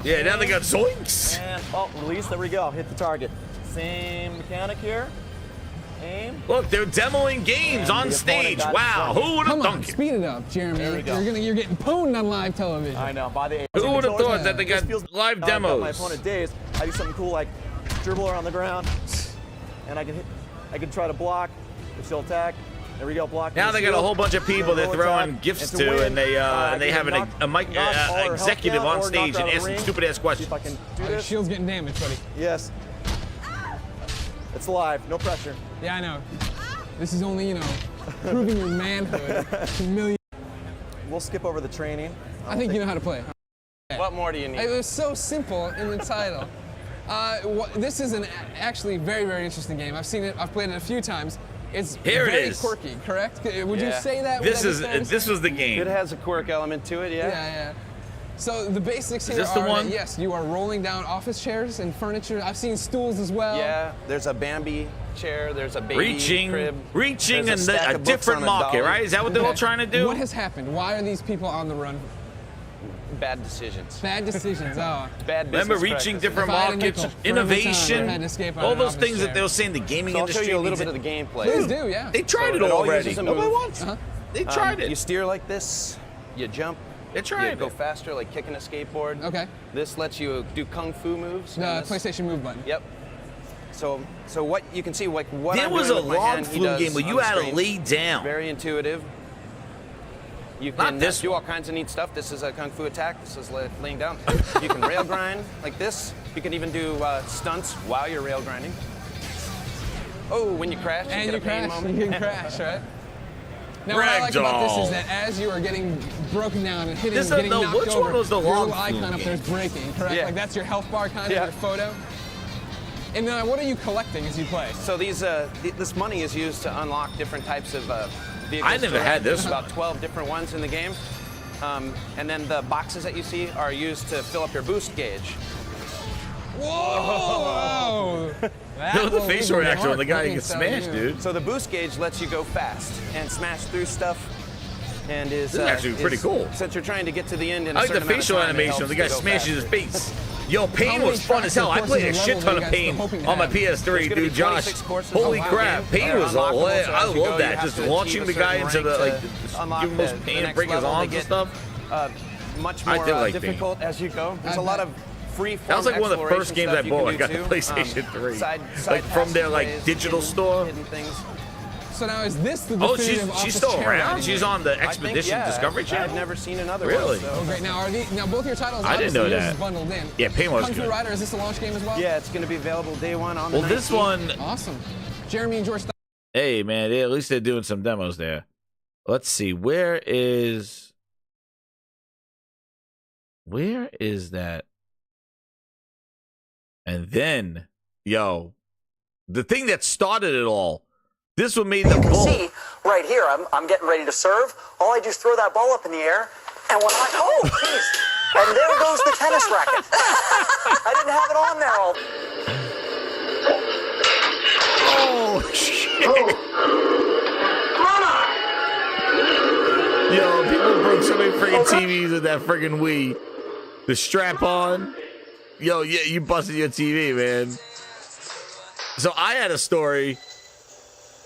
Yeah, now they got zoinks. And release. There we go. Hit the target. Same mechanic here. Aim. Look, they're demoing games on stage. Wow, who would have Come on, thunk it? speed it up, Jeremy. There we go. You're getting pwned on live television. I know. By the Who would have thought that they got live I've got my demos? opponent dazed. I do something cool like dribble her on the ground, and I can try to block if she'll attack. There we go, block. Now they got a whole bunch of people they're throwing gifts to, and they have an executive on stage and asking stupid ass questions. If I can do Your this. shield's getting damaged, buddy. Yes. It's live, no pressure. Yeah, I know. This is only, proving your manhood to millions. We'll skip over the training. I think you know how to play. What more do you need? It was so simple in the title. This is an actually very, very interesting game. I've seen it. I've played it a few times. It's Here it very is. quirky, correct? Would you say that? This was the game. It has a quirk element to it, yeah. Yeah. So the basics Is here this the are one? that, yes, you are rolling down office chairs and furniture. I've seen stools as well. Yeah, there's a Bambi chair, there's a baby crib. Reaching there's in stack a of books different on market, dolly. right? Is that what they're all trying to do? What has happened? Why are these people on the run? Bad decisions. Bad decisions. Oh. Bad Remember business reaching practices. different If I had a markets, nickel for every time innovation, I had to escape on all an those office things that chair. they were saying the gaming So I'll industry show you a little needs bit of the gameplay. Please do, yeah. They tried it all already. uses a Nobody move. wants. They tried it. You steer like this, you jump. They tried You go it. faster, like kicking a skateboard. Okay. This lets you do kung fu moves. The and this- PlayStation Move button. Yep. So what you can see, like what There I'm was doing a with my log hand, he flume does game where on you the had to screen. lay down. Very intuitive. You Not can this do all kinds of neat stuff. This is a kung fu attack. This is laying down. You can rail grind like this. You can even do stunts while you're rail grinding. Oh, when you crash, you And get you a pain crash. moment. You can crash, right? Now, what I like about this is Ragdoll. that as you are getting broken down and hitting, This is getting the- knocked which over, one was the your log little flume icon up there is game? breaking, correct? Yeah. Like that's your health bar kind of Yeah. your photo. And what are you collecting as you play? So this money is used to unlock different types of vehicles. I never had this. There's about 12 different ones in the game. And then the boxes that you see are used to fill up your boost gauge. Whoa! Look at the facial reaction on the guy who gets smashed, dude. So the boost gauge lets you go fast and smash through stuff. And This is actually pretty cool. Since you're trying to get to the end in I a like the certain amount of facial time, it animation of the guy helps to go smashing his faster. face. Yo, How Pain many was fun as tracks hell. and I played a courses shit and ton of levels are you Pain guys hoping to on my have? PS3, There's gonna dude. be Josh, 26 courses holy of crap, game. Pain They're was unlockable, lit. so I as you go, love you that. have Just to launching achieve the a guy certain into the rank like, to unlock give him those the pain and next break his level. They arms and get, stuff. Much I more did like Pain. difficult as you go. There's a lot of free That was like one of the first games I bought. I got the PlayStation 3. Like from their like digital store. Hidden things. So now is this the Oh, definitive office she's still chair around? riding She's game? on the I think, Expedition yeah, Discovery I've Channel? never seen another Really? one. So. Oh, great. Now both your titles. I didn't know obviously, yours that. is bundled in. Yeah, Pain was Kung Fu good. Rider, is this a launch game as well? Yeah, it's going to be available day one on the Well, this 19th. one, Awesome. Jeremy and George. hey man, at least they're doing some demos there. Let's see, where is that? And then, yo, the thing that started it all. This one made the You can ball. see right here, I'm getting ready to serve. All I do is throw that ball up in the air, and when oh, jeez. And there goes the tennis racket. I didn't have it on there all. Oh, shit. Yo, people broke so many freaking TVs with that freaking Wii. The strap on. Yo, yeah, you busted your TV, man. So I had a story.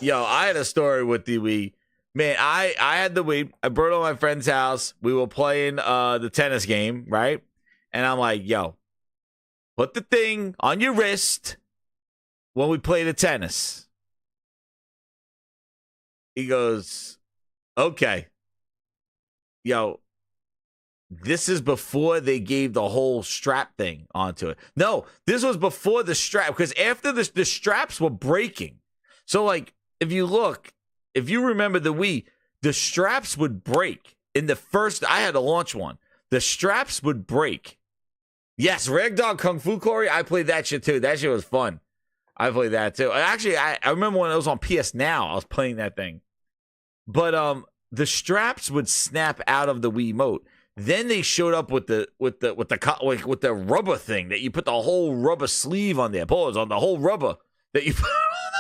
I had a story with the Wii. Man, I had the Wii. I brought it to my friend's house. We were playing the tennis game, right? And I'm like, yo, put the thing on your wrist when we play the tennis. He goes, okay. Yo, this is before they gave the whole strap thing onto it. No, this was before the strap, because after the straps were breaking. So, like, if you remember the Wii, the straps would break. In the first, I had to launch one. The straps would break. Yes, Ragdoll Kung Fu Corey, I played that shit too. That shit was fun. I played that too. Actually, I remember when it was on PS Now, I was playing that thing. But the straps would snap out of the Wiimote. Then they showed up with the rubber thing that you put the whole rubber sleeve on there. Pause on the whole rubber that you put on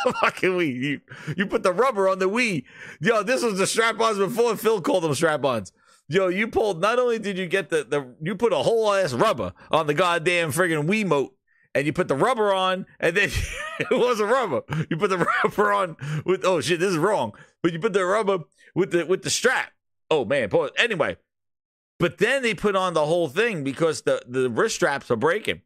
the fucking Wii. You put the rubber on the Wii. Yo, this was the strap-ons before Phil called them strap-ons. Yo, you pulled, not only did you get you put a whole ass rubber on the goddamn friggin' Wiimote, and you put the rubber on, and then it wasn't rubber. You put the rubber on with, oh shit, this is wrong. But you put the rubber with the strap. Oh man, pause. Anyway. But then they put on the whole thing because the wrist straps are breaking.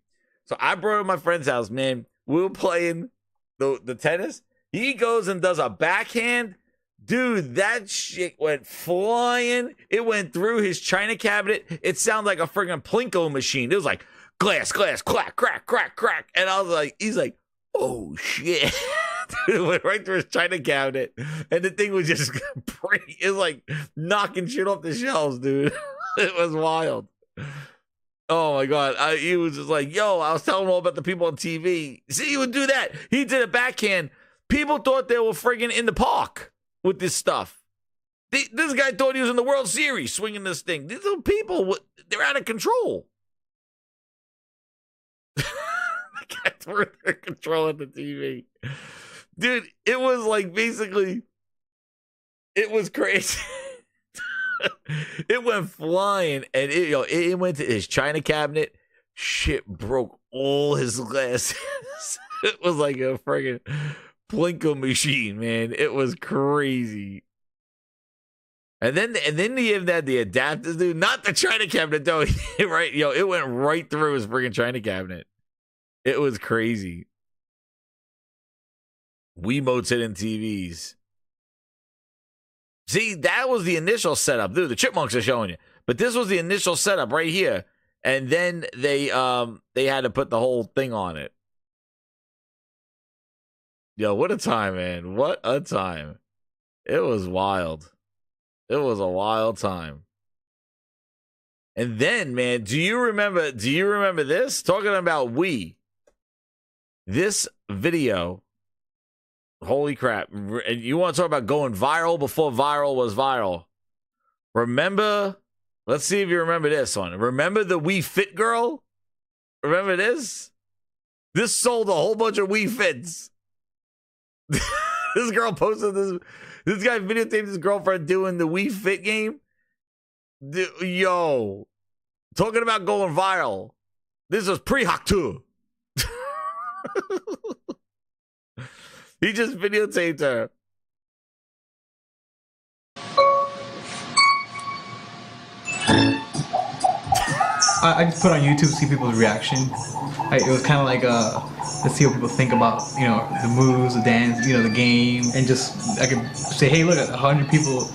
So I brought it to my friend's house, man. We were playing the tennis. He goes and does a backhand. Dude, that shit went flying. It went through his china cabinet. It sounded like a friggin' Plinko machine. It was like glass, glass, crack, crack, crack, crack. And I was like, he's like, oh shit. Dude, it went right through his china cabinet. And the thing was just break. It was like knocking shit off the shelves, dude. It was wild. Oh my God. He was just like, yo, I was telling him all about the people on TV. See, he would do that. He did a backhand. People thought they were friggin' in the park with this stuff. This guy thought he was in the World Series swinging this thing. These little people, they're out of control. The guys were controlling the TV. Dude, it was like basically, it was crazy. It went flying, and it went to his china cabinet. Shit broke all his glasses. It was like a friggin' Plinko machine, man. It was crazy. And then he even had the adapters, dude. Not the china cabinet, though. Right? Yo, it went right through his friggin' china cabinet. It was crazy. Wiimotes hitting TVs. See, that was the initial setup, dude. The chipmunks are showing you, but this was the initial setup right here, and then they had to put the whole thing on it. Yo, what a time, man! What a time! It was wild. It was a wild time. And then, man, do you remember this? Talking about Wii. This video. Holy crap. And you want to talk about going viral before viral was viral. Remember, let's see if you remember this one. Remember the Wii Fit girl? Remember this? This sold a whole bunch of Wii Fits. This girl posted this. This guy videotaped his girlfriend doing the Wii Fit game. Yo, talking about going viral. This was pre-Haktu. He just videotaped her. I just put on YouTube to see people's reaction. It was kind of like to see what people think about, the moves, the dance, the game, and just I could say, hey, look, 100 people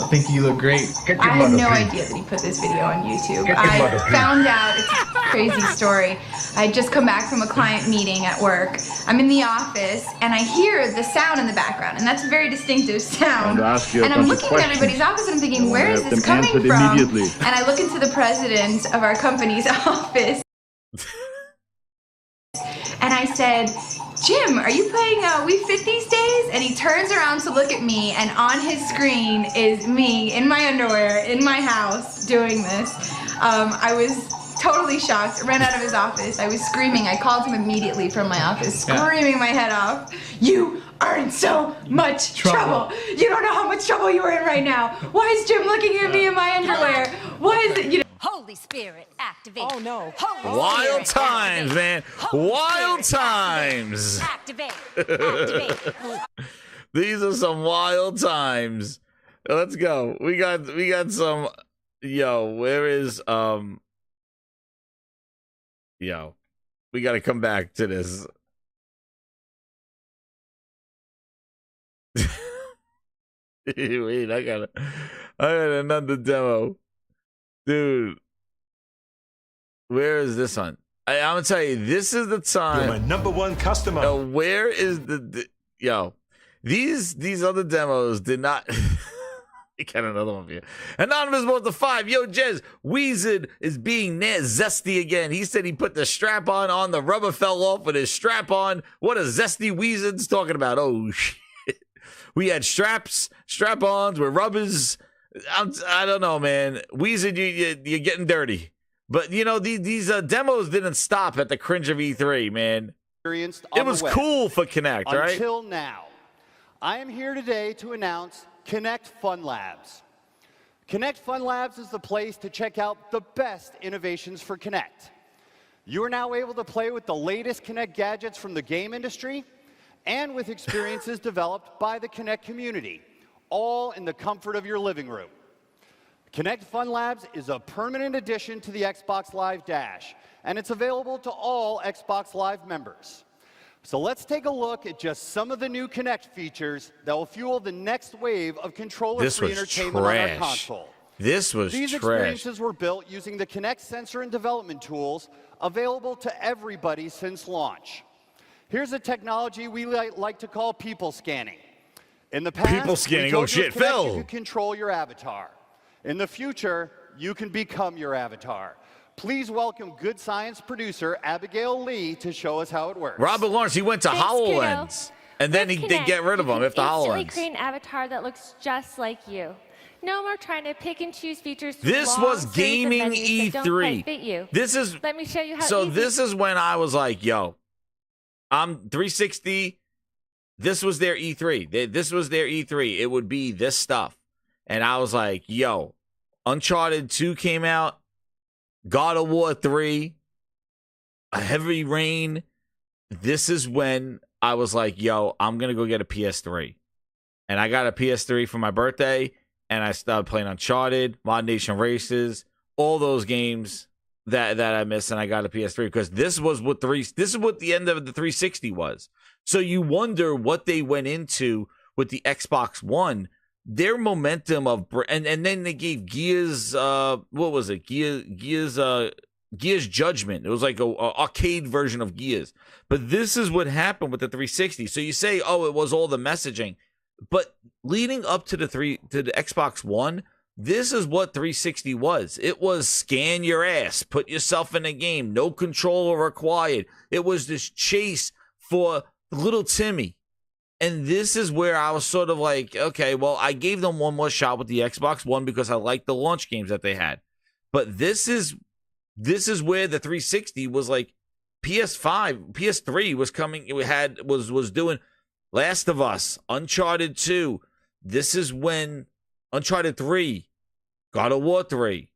think you look great. I had no idea that he put this video on YouTube. I found out, it's a crazy story. I had just come back from a client meeting at work. I'm in the office and I hear the sound in the background, and that's a very distinctive sound. And I'm looking at everybody's office and I'm thinking, where is this coming from? And I look into the president of our company's office. And I said, Jim, are you playing Wii Fit these days? And he turns around to look at me, and on his screen is me in my underwear in my house doing this. I was totally shocked. I ran out of his office. I was screaming. I called him immediately from my office, screaming my head off. You are in so much trouble. You don't know how much trouble you are in right now. Why is Jim looking at me in my underwear? Why is it, Holy Spirit, activate. Oh no. Holy Wild Spirit, times, activate. man. Holy Wild Spirit, times. Activate. Activate. These are some wild times. Let's go. We got some. Yo, where is Yo, we got to come back to this. Wait, I got another demo, dude. Where is this one? I'm gonna tell you, this is the time. You're my #1 customer. Yo, where is yo? These other demos did not. You got another one for you. Anonymous votes the 5. Yo, Jez, Weezid is being zesty again. He said he put the strap on the rubber fell off with his strap on. What a zesty Weezid's talking about. Oh, shit. We had strap-ons with rubbers. I don't know, man. Weezid, you're getting dirty. But, you know, these demos didn't stop at the cringe of E3, man. It was cool for Kinect, right? Until now. I am here today to announce Kinect Fun Labs. Kinect Fun Labs is the place to check out the best innovations for Kinect. You are now able to play with the latest Kinect gadgets from the game industry and with experiences developed by the Kinect community, all in the comfort of your living room. Kinect Fun Labs is a permanent addition to the Xbox Live Dash, and it's available to all Xbox Live members. So let's take a look at just some of the new Kinect features that will fuel the next wave of controller-free entertainment on our console. This was These trash. experiences were built using the Kinect sensor and development tools available to everybody since launch. Here's a technology we like to call people scanning. In the past, People scanning. we told Oh shit, you with Kinect Phil. you could control your avatar. In the future, you can become your avatar. Please welcome Good Science producer Abigail Lee to show us how it works. Robert Lawrence, he went to HoloLens, and then they get rid of him after Instantly HoloLens. create an avatar that looks just like you. No more trying to pick and choose features. This was gaming E3. This is. Let me show you how. So easy. this is when I was like, "Yo, I'm 360." This was their E3. This was their E3. It would be this stuff, and I was like, "Yo, Uncharted 2 came out, God of War 3, a Heavy Rain." This is when I was like, "Yo, I'm gonna go get a PS3," and I got a PS3 for my birthday. And I started playing Uncharted, Mod Nation Races, all those games that I missed, and I got a PS3 because this is what the end of the 360 was. So you wonder what they went into with the Xbox One, their momentum of, and then they gave Gears, what was it? Gears Judgment. It was like a arcade version of Gears. But this is what happened with the 360. So you say, oh, it was all the messaging. But leading up to the Xbox One, this is what 360 was. It was scan your ass, put yourself in a game, no controller required. It was this chase for little Timmy. And this is where I was sort of like, okay, well, I gave them one more shot with the Xbox One because I liked the launch games that they had. But this is where the 360 was like PS5, PS3 was coming, it was doing Last of Us, Uncharted 2. This is when Uncharted 3, God of War 3,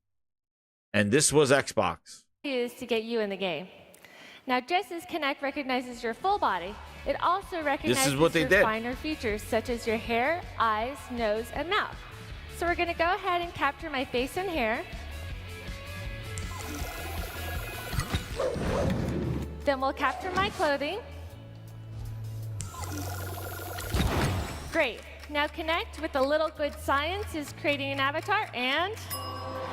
and this was Xbox. Is to get you in the game. Now, just as Kinect recognizes your full body, it also recognizes what they your did. finer features such as your hair, eyes, nose, and mouth. So we're going to go ahead and capture my face and hair. Then we'll capture my clothing. Great. Now Kinect with a little good science is creating an avatar and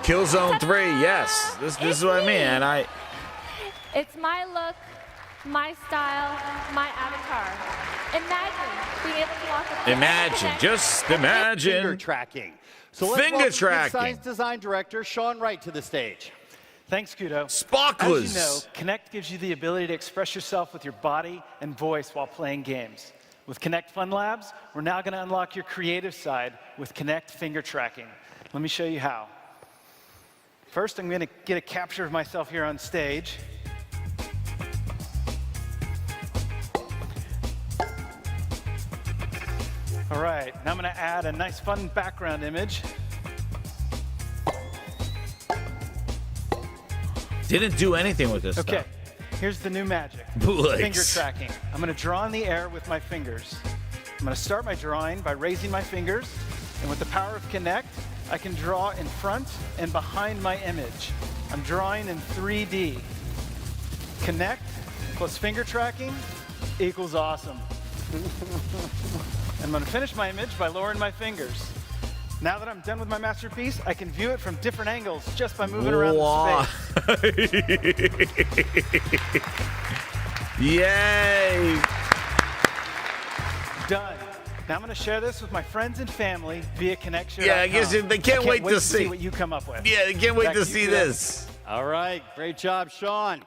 Killzone 3, yes. This is what I mean. And it's my look, my style, my avatar. Imagine being able to walk up. imagine, just imagine. Finger tracking. So let's Finger welcome Good tracking. Science design director Sean Wright to the stage. Thanks, Kudo. Sparklers. As you know, Kinect gives you the ability to express yourself with your body and voice while playing games. With Kinect Fun Labs, we're now going to unlock your creative side with Kinect finger tracking. Let me show you how. First, I'm going to get a capture of myself here on stage. All right, now I'm going to add a nice fun background image. Didn't do anything with this Okay, stuff. here's the new magic. Bootlegs. Finger tracking. I'm going to draw in the air with my fingers. I'm going to start my drawing by raising my fingers, and with the power of Connect, I can draw in front and behind my image. I'm drawing in 3D. Connect plus finger tracking equals awesome. I'm going to finish my image by lowering my fingers. Now that I'm done with my masterpiece, I can view it from different angles just by moving around the space. Yay! Done. Now I'm going to share this with my friends and family via connection. Yeah, I guess they can't wait to see what you come up with. Yeah, they can't wait Back to you, see Chris. this. All right, great job, Sean.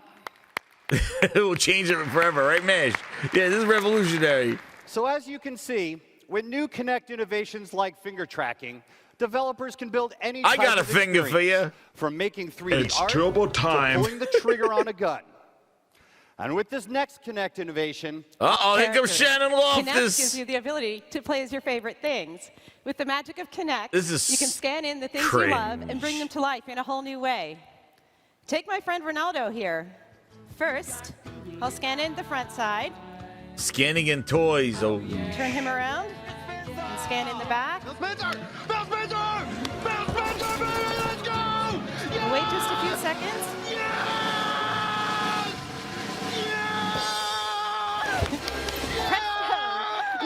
It will change it forever, right, Mash? Yeah, this is revolutionary. So as you can see, with new Connect innovations like finger tracking, developers can build any I type got a of finger for experience, you. from making 3D It's art turbo time. to pulling the trigger on a gun. And with this next Connect innovation, Uh-oh, here comes Shannon Connect gives Loftus. you the ability to play as your favorite things. With the magic of Connect, This is you can scan in the things cringe. you love and bring them to life in a whole new way. Take my friend Ronaldo here. First, I'll scan in the front side, Scanning in toys. Oh, turn him around, and scan in the back. And wait just a few seconds.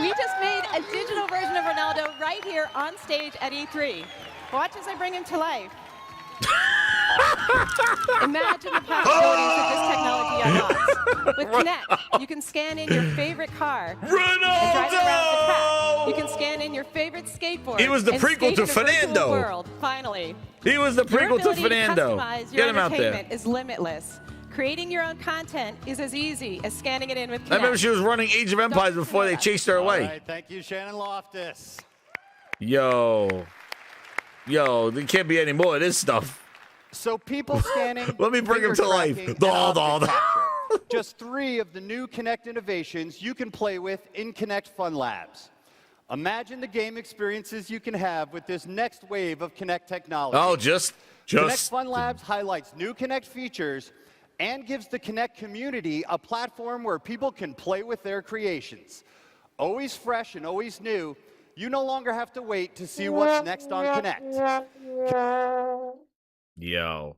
We just made a digital version of Ronaldo right here on stage at E3. Watch as I bring him to life. Imagine the possibilities that this technology unlocks. With Connect, you can scan in your favorite car and drive it around the track. You can scan in your favorite skateboard. He was the and prequel skate to in a virtual Fernando. World. Finally, he was the your prequel to ability Fernando. To customize Get your him out there. entertainment is limitless. Creating your own content is as easy as scanning it in with Connect. I remember she was running Age of Empires before they chased her all away. right, thank you, Shannon Loftus. Yo, there can't be any more of this stuff. So people scanning. Let me bring him finger to life. tracking, and Doll. object capture. Just 3 of the new Connect innovations you can play with in Connect Fun Labs. Imagine the game experiences you can have with this next wave of Connect technology. Oh, just Connect Fun Labs highlights new Connect features and gives the Connect community a platform where people can play with their creations. Always fresh and always new, you no longer have to wait to see what's next on Connect. Yo,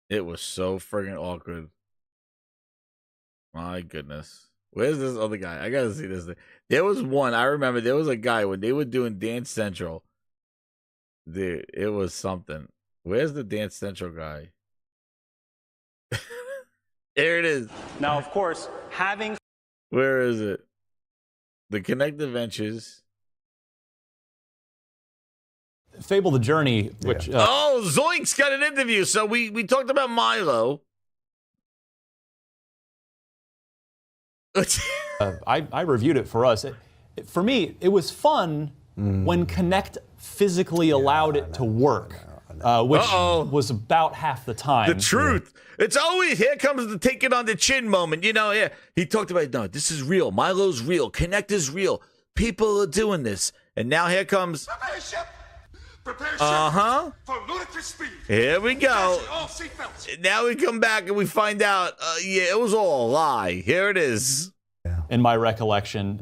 it was so friggin' awkward. My goodness. Where's this other guy? I gotta see this thing. There was one, I remember there was a guy when they were doing Dance Central. Dude, it was something. Where's the Dance Central guy? There it is. Now, of course, having... Where is it? The Connect Adventures. Fable the Journey, which... Oh, Zoink's got an interview. So we talked about Milo. I reviewed it for us. For me, it was fun when Connect physically allowed it to work, which was about half the time. The truth. It's always, here comes the take it on the chin moment. You know, yeah. He talked about, no, this is real. Milo's real. Connect is real. People are doing this. And now here comes... Uh-huh. For ludicrous speed. Here we go. All seatbelts. Now we come back and we find out, yeah, it was all a lie. Here it is. In my recollection.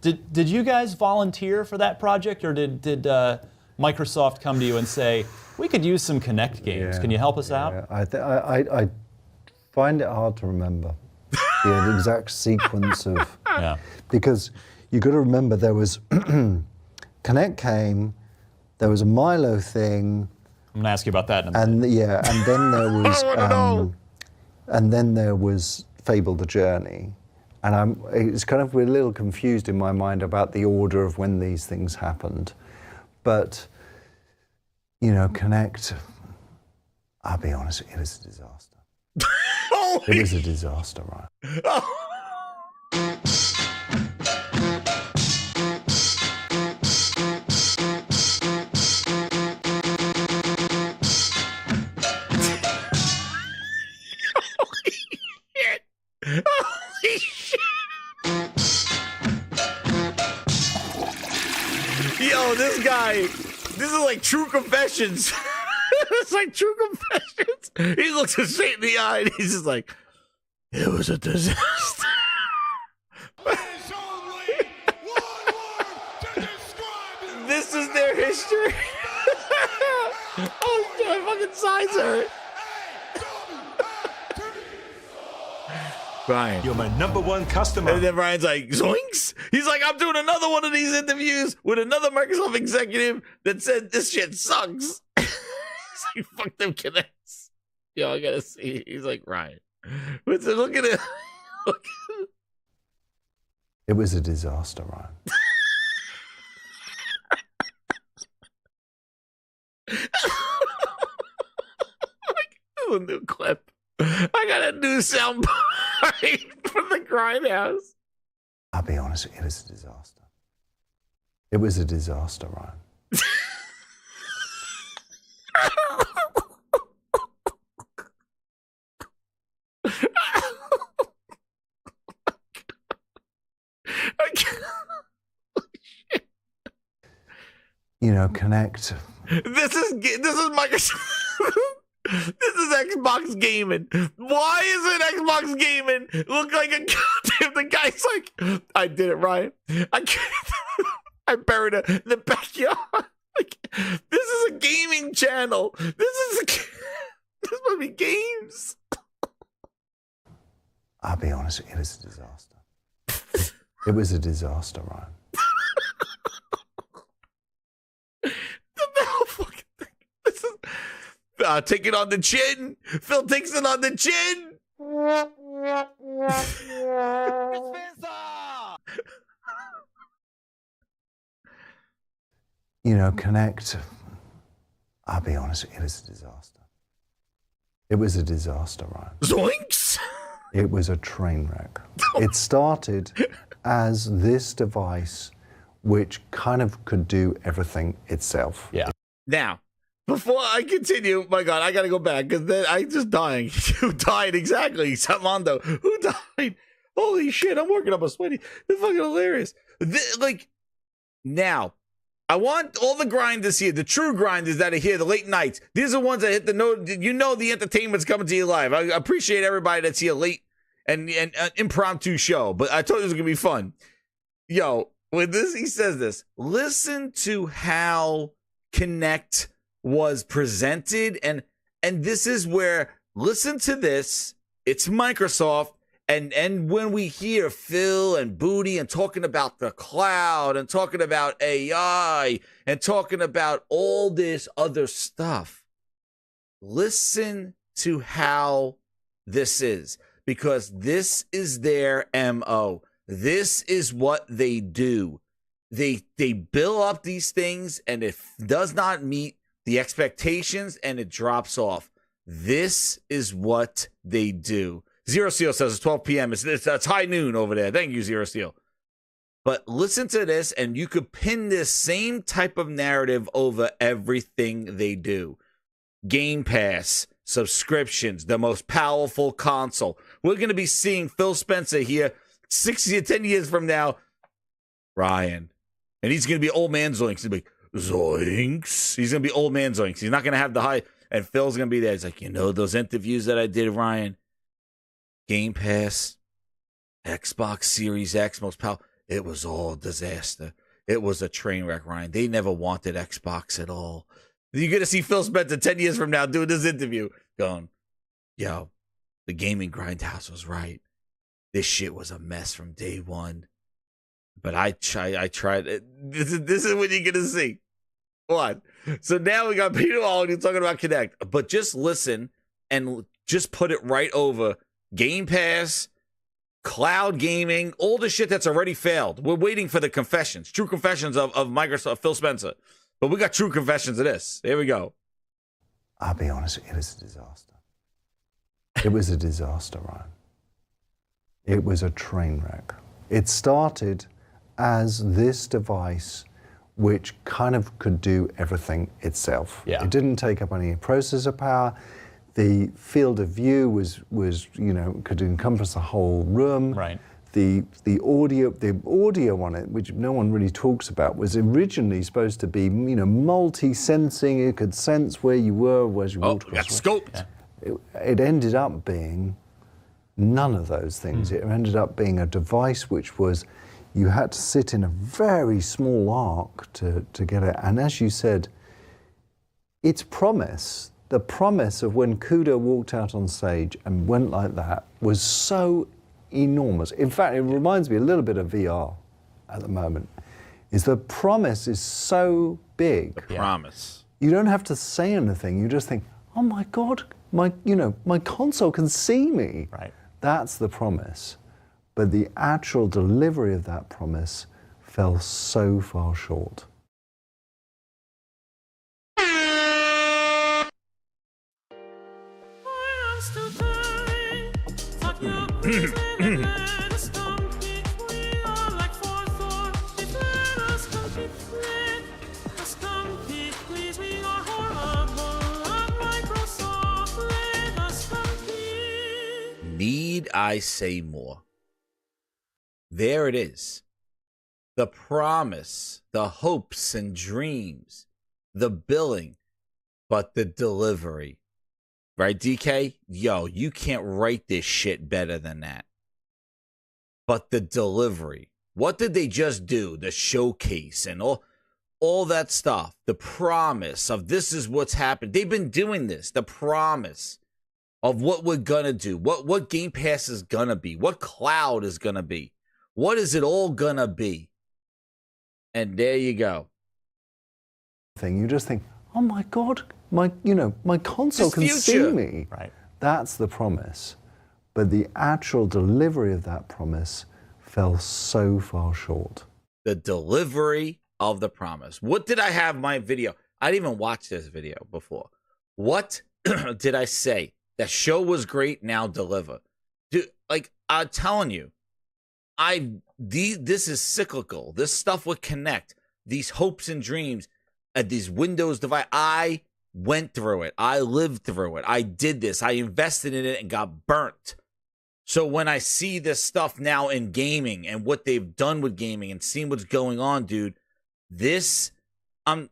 Did you guys volunteer for that project, or did Microsoft come to you and say, we could use some Connect games. Can you help us out? I find it hard to remember the exact sequence of... Because you got to remember there was... Connect came... There was a Milo thing. I'm gonna ask you about that in a minute. And then there was, and then there was Fable the Journey, and it's kind of, we're a little confused in my mind about the order of when these things happened, but you know, Connect. I'll be honest, it was a disaster. It was a disaster, right? Holy shit. Yo, this guy, this is like True Confessions. It's like True Confessions. He looks us straight in the eye and he's just like, it was a disaster. This is their history. Oh shit, my fucking sides hurt. Brian, you're my #1 customer. And then Brian's like, zoinks. He's like, I'm doing another one of these interviews with another Microsoft executive that said this shit sucks. He's like, fuck them connects. Yo, I gotta see. He's like, Ryan. But so look at it. It was a disaster, Ryan. A new clip. I got a new sound bite for the Grindhouse. I'll be honest, it was a disaster. It was a disaster, Ryan. You know, Connect. This is Microsoft. This is Xbox gaming. Why is it Xbox gaming look like a goddamn? The guy's like, I did it, Ryan. I can't. I buried it in the backyard. Like, this is a gaming channel. This must be games. I'll be honest, it was a disaster. It was a disaster, Ryan. Take it on the chin. Phil takes it on the chin. You know, Connect. I'll be honest, it was a disaster. It was a disaster, Ryan. Zoinks! It was a train wreck. It started as this device which kind of could do everything itself. Yeah. Now, before I continue, my God, I got to go back because then I'm just dying. Who died exactly? Salmondo. Who died? Holy shit, I'm working up a sweaty. It's fucking hilarious. Now, I want all the grinders here, the true grinders that are here, the late nights. These are the ones that hit the note. You know the entertainment's coming to you live. I appreciate everybody that's here late and an impromptu show, but I told you it was going to be fun. Yo, when he says this, listen to how Connect was presented, and this is where, listen to this, it's Microsoft, and when we hear Phil and Booty and talking about the cloud and talking about AI and talking about all this other stuff, listen to how this is, because this is their MO. This is what they do. They build up these things, and it does not meet the expectations, and it drops off. This is what they do. Zero Steel says it's 12 p.m. It's high noon over there. Thank you, Zero Steel. But listen to this, and you could pin this same type of narrative over everything they do. Game Pass, subscriptions, the most powerful console. We're going to be seeing Phil Spencer here 10 years from now. Ryan. And he's going to be old man Zoinks. He's going to be Zoinks. He's going to be old man Zoinks. He's not going to have the high. And Phil's going to be there. He's like, you know, those interviews that I did, Ryan? Game Pass, Xbox Series X, most powerful. It was all disaster. It was a train wreck, Ryan. They never wanted Xbox at all. You're going to see Phil Spencer 10 years from now doing this interview going, yo, the gaming grindhouse was right. This shit was a mess from day one. But I tried it. This is what you're going to see. What? So now we got Peter Allen talking about Connect. But just listen and just put it right over Game Pass, cloud gaming, all the shit that's already failed. We're waiting for the confessions, true confessions of Microsoft, Phil Spencer. But we got true confessions of this. Here we go. I'll be honest, it was a disaster. It was a disaster, Ryan. It was a train wreck. It started as this device which kind of could do everything itself. Yeah. It didn't take up any processor power. The field of view was could encompass the whole room. Right. The audio on it, which no one really talks about, was originally supposed to be multi-sensing. It could sense where you were as you walked across. Got scoped. it ended up being none of those things. It ended up being a device which was, you had to sit in a very small arc to get it. And as you said, its promise, the promise of when Kudo walked out on stage and went like that was so enormous. In fact, it reminds me a little bit of VR at the moment, is the promise is so big. The promise. You don't have to say anything. You just think, oh my God, my console can see me. Right. That's the promise. But the actual delivery of that promise fell so far short. Need I say more? There it is. The promise, the hopes and dreams, the billing, but the delivery. Right, DK? Yo, you can't write this shit better than that. But the delivery. What did they just do? The showcase and all that stuff. The promise of this is what's happened. They've been doing this. The promise of what we're gonna do. What Game Pass is gonna be. What cloud is gonna be. What is it all gonna be? And there you go. You just think, oh my God, my console can see me. Right. That's the promise. But the actual delivery of that promise fell so far short. The delivery of the promise. What did I have my video? I didn't even watch this video before. What did I say? That show was great, now deliver. Dude, like, I'm telling you, this is cyclical. This stuff would connect. These hopes and dreams at these Windows device. I went through it. I lived through it. I did this. I invested in it and got burnt. So when I see this stuff now in gaming and what they've done with gaming and seeing what's going on, dude, this, I'm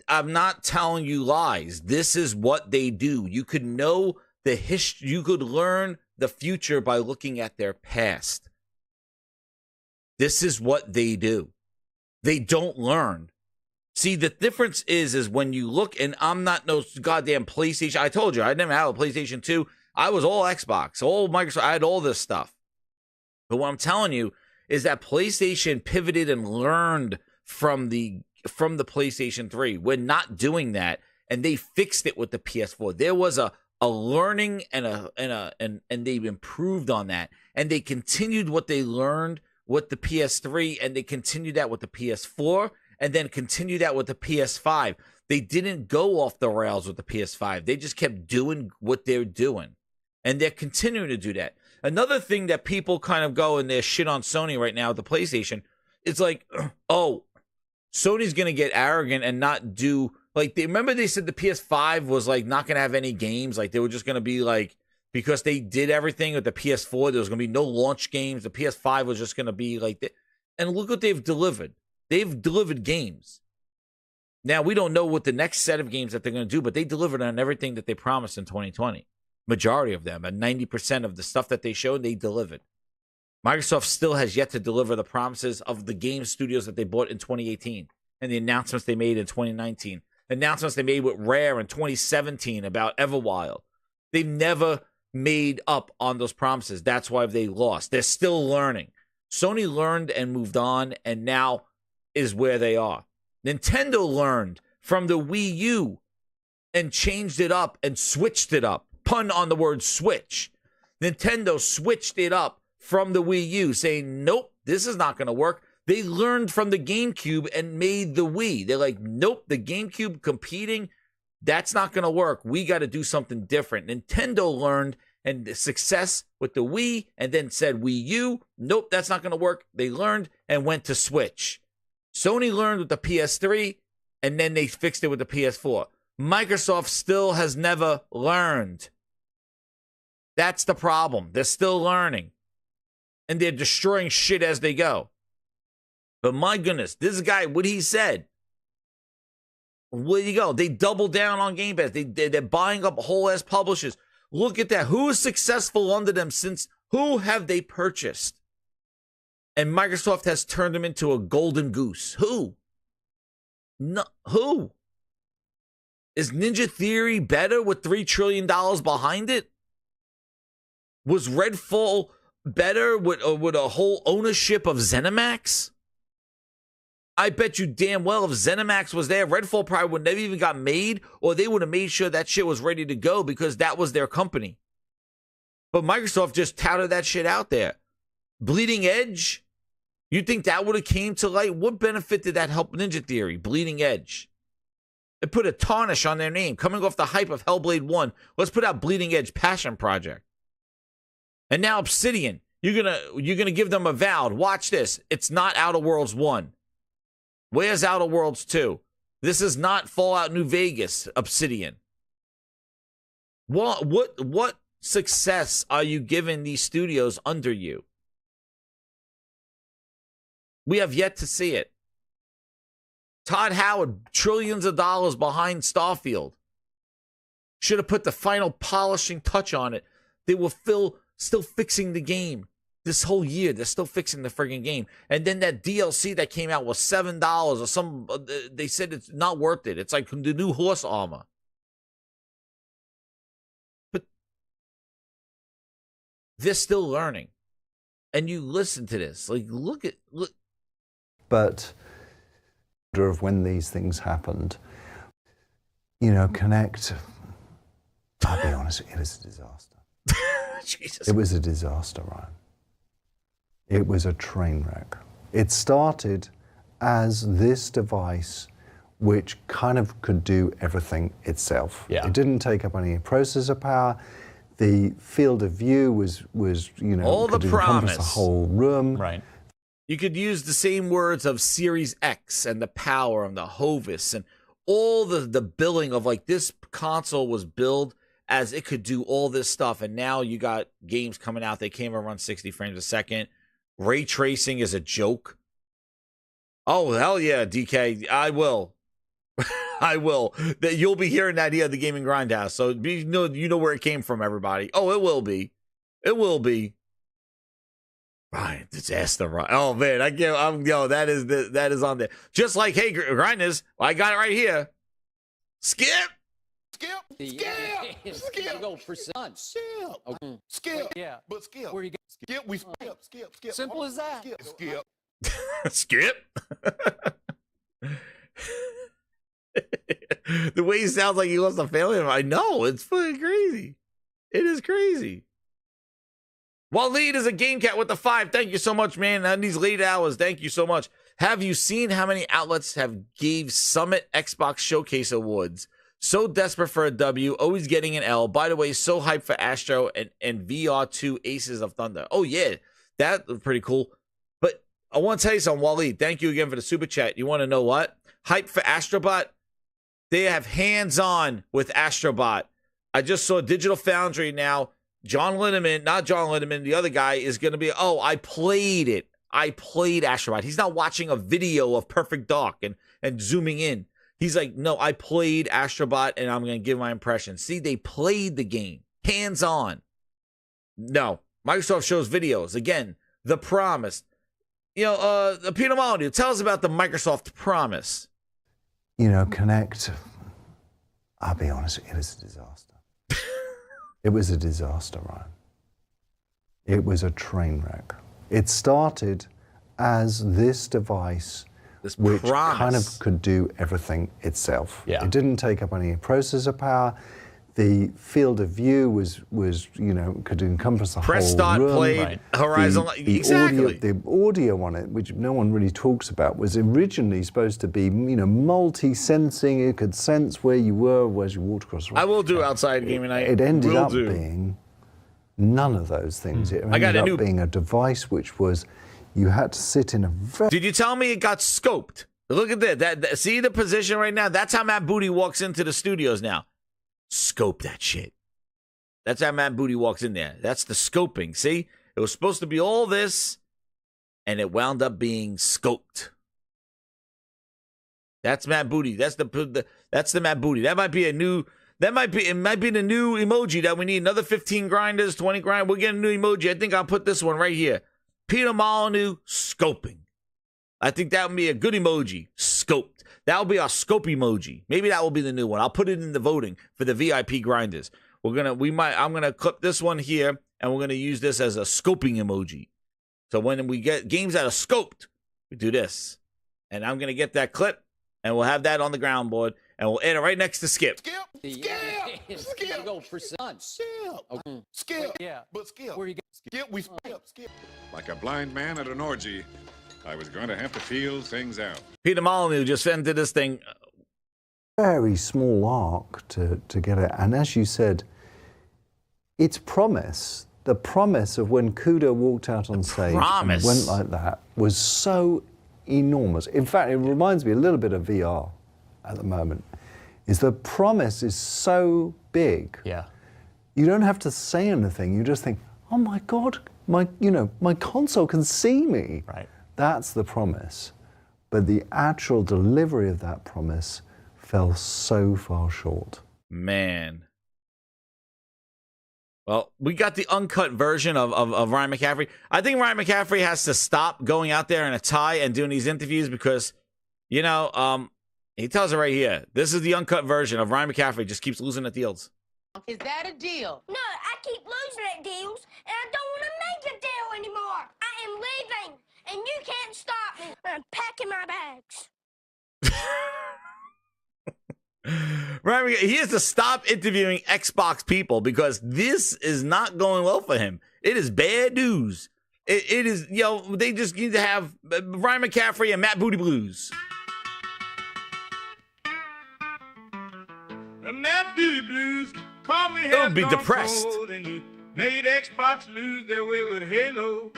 not telling you lies. This is what they do. You could know the history. You could learn the future by looking at their past. This is what they do. They don't learn. See, the difference is when you look, and I'm not no goddamn PlayStation. I told you, I didn't have a PlayStation 2. I was all Xbox, all Microsoft. I had all this stuff. But what I'm telling you is that PlayStation pivoted and learned from the PlayStation 3. We're not doing that, and they fixed it with the PS4. There was a learning and they improved on that, and they continued what they learned with the PS3, and they continued that with the PS4, and then continued that with the PS5. They didn't go off the rails with the PS5. They just kept doing what they're doing, and they're continuing to do that. Another thing that people kind of go and they're shit on Sony right now, the PlayStation, it's like, oh, Sony's going to get arrogant and not do, like, remember they said the PS5 was like not going to have any games, like they were just going to be like, because they did everything with the PS4, there was going to be no launch games. The PS5 was just going to be like that. And look what they've delivered. They've delivered games. Now, we don't know what the next set of games that they're going to do, but they delivered on everything that they promised in 2020. Majority of them, and 90% of the stuff that they showed, they delivered. Microsoft still has yet to deliver the promises of the game studios that they bought in 2018 and the announcements they made in 2019. Announcements they made with Rare in 2017 about Everwild. They've never made up on those promises. That's why they lost. They're still learning. Sony learned and moved on, and now is where they are. Nintendo learned from the Wii U and changed it up and switched it up. Pun on the word switch. Nintendo switched it up from the Wii U, saying, nope, this is not going to work. They learned from the GameCube and made the Wii. They're like, nope, the GameCube competing, that's not going to work. We got to do something different. Nintendo learned and the success with the Wii and then said Wii U, nope, that's not going to work. They learned and went to Switch. Sony learned with the PS3 and then they fixed it with the PS4. Microsoft still has never learned. That's the problem. They're still learning. And they're destroying shit as they go. But my goodness, this guy, what he said. Where you go? They double down on Game Pass. They're buying up whole ass publishers. Look at that. Who is successful under them since? Who have they purchased? And Microsoft has turned them into a golden goose. Who? No, who? Is Ninja Theory better with $3 trillion behind it? Was Redfall better with a whole ownership of ZeniMax? I bet you damn well if ZeniMax was there, Redfall probably would never even got made, or they would have made sure that shit was ready to go because that was their company. But Microsoft just touted that shit out there. Bleeding Edge? You think that would have came to light? What benefit did that help Ninja Theory? Bleeding Edge. It put a tarnish on their name. Coming off the hype of Hellblade 1, let's put out Bleeding Edge Passion Project. And now Obsidian. You're gonna give them Avowed. Watch this. It's not Outer Worlds 1. Where's Outer Worlds 2? This is not Fallout New Vegas, Obsidian. What success are you giving these studios under you? We have yet to see it. Todd Howard, trillions of dollars behind Starfield. Should have put the final polishing touch on it. They were still fixing the game. This whole year, they're still fixing the friggin' game. And then that DLC that came out was $7 or some. They said it's not worth it. It's like the new horse armor. But they're still learning. And you listen to this. Like, look. But of when these things happened, you know, Connect, I'll be honest, it was a disaster. Jesus. It was a disaster, Ryan. It was a train wreck. It started as this device which kind of could do everything itself. Yeah. It didn't take up any processor power. The field of view was you know, all the could encompass promise. the whole room. Right. You could use the same words of Series X and the power and the Hovis and all the billing of like this console was billed as it could do all this stuff. And now you got games coming out. They can't even run 60 frames a second. Ray tracing is a joke. Oh, hell yeah, DK. I will. I will. That you'll be hearing that here at the Gaming Grindhouse. So you know where it came from, everybody. Oh, it will be. It will be. Ryan, disaster. Ryan. Oh man, I can't. That is on there. Just like, hey, Grinders, I got it right here. Skip. Go for sons. Okay. Skip. Yeah. But skip. Where you go? Skip. We skip. Simple as that. Skip. Skip. The way he sounds like he lost a family member. I know. It's fucking crazy. It is crazy. Waleed is a game cat with the 5. Thank you so much, man. On these late hours, thank you so much. Have you seen how many outlets have gave Summit Xbox Showcase Awards? So desperate for a W, always getting an L. By the way, so hyped for Astro and VR2 Aces of Thunder. Oh, yeah. That was pretty cool. But I want to tell you something, Waleed. Thank you again for the super chat. You want to know what? Hype for Astrobot? They have hands-on with Astrobot. I just saw Digital Foundry now. John Linneman, not John Linneman, the other guy is going to be, I played it. I played Astrobot. He's not watching a video of Perfect Dark and zooming in. He's like, no, I played Astrobot and I'm going to give my impression. See, they played the game. Hands-on. No. Microsoft shows videos. Again, the promise. Peter Molyneux, tell us about the Microsoft promise. You know, Connect, I'll be honest, it was a disaster. It was a disaster, Ryan. It was a train wreck. It started as this device which kind of could do everything itself. Yeah. It didn't take up any processor power. The field of view was could encompass the Press whole start, room. played, Right. horizon. Exactly. The audio on it, which no one really talks about, was originally supposed to be, multi-sensing. It could sense where you were as you walked across the room. I will do outside gaming night. It ended up being none of those things. It ended up being a device which was, you had to sit in a very... Did you tell me it got scoped? Look at that. See the position right now? That's how Matt Booty walks into the studios now. Scope that shit. That's how Matt Booty walks in there. That's the scoping. See? It was supposed to be all this, and it wound up being scoped. That's Matt Booty. That's the Matt Booty. That might be a new That might be, it might be the new emoji that we need. Another 15 grinders, 20 grinders. We'll get a new emoji. I think I'll put this one right here. Peter Molyneux scoping. I think that would be a good emoji. Scoped. That will be our scope emoji. Maybe that will be the new one. I'll put it in the voting for the VIP grinders. I'm gonna clip this one here, and we're gonna use this as a scoping emoji. So when we get games that are scoped, we do this. And I'm gonna get that clip, and we'll have that on the ground board. And we'll add it right next to Skip. Skip. Go for son. Skip. Yeah. But Skip. Where you go? Skip. We skip. Like a blind man at an orgy, I was going to have to feel things out. Peter Molyneux just entered this thing. Very small arc to get it. And as you said, its promise, the promise of when Kudo walked out on stage and went like that was so enormous. In fact, it reminds me a little bit of VR at the moment. Is the promise is so big. Yeah. You don't have to say anything. You just think, oh my God, my console can see me. Right. That's the promise. But the actual delivery of that promise fell so far short. Man. Well, we got the uncut version of Ryan McCaffrey. I think Ryan McCaffrey has to stop going out there in a tie and doing these interviews because, he tells it right here. This is the uncut version of Ryan McCaffrey. Just keeps losing at deals. Is that a deal? No, I keep losing at deals, and I don't want to make a deal anymore. I am leaving, and you can't stop me. I'm packing my bags. Ryan, he has to stop interviewing Xbox people because this is not going well for him. It is bad news. It is, they just need to have Ryan McCaffrey and Matt Booty Blues. Matt Booty Blues called me. Don't be depressed. And made Xbox lose their way with Halo.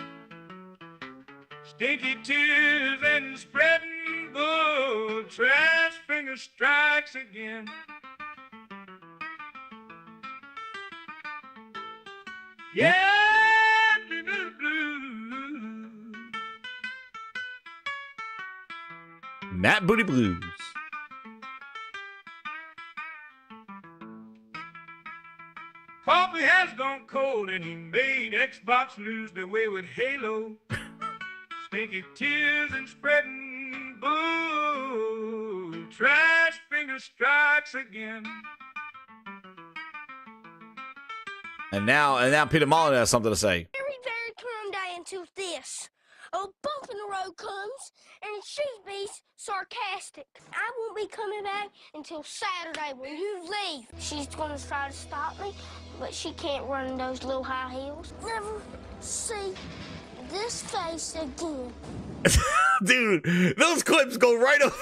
Stinky tears and spreading gold. Trash finger strikes again. Yeah, Booty Blues. Matt Booty Blues. Poppy has gone cold and he made Xbox lose their way with Halo. Stinky tears and spreading boo. Trash finger strikes again. And now Peter Molyneux has something to say. Very, very come down to this. A bump in the road comes, and she's be sarcastic. I won't be coming back until Saturday when you leave. She's gonna try to stop me, but she can't run in those little high heels. Never see this face again. Dude, those clips go right over.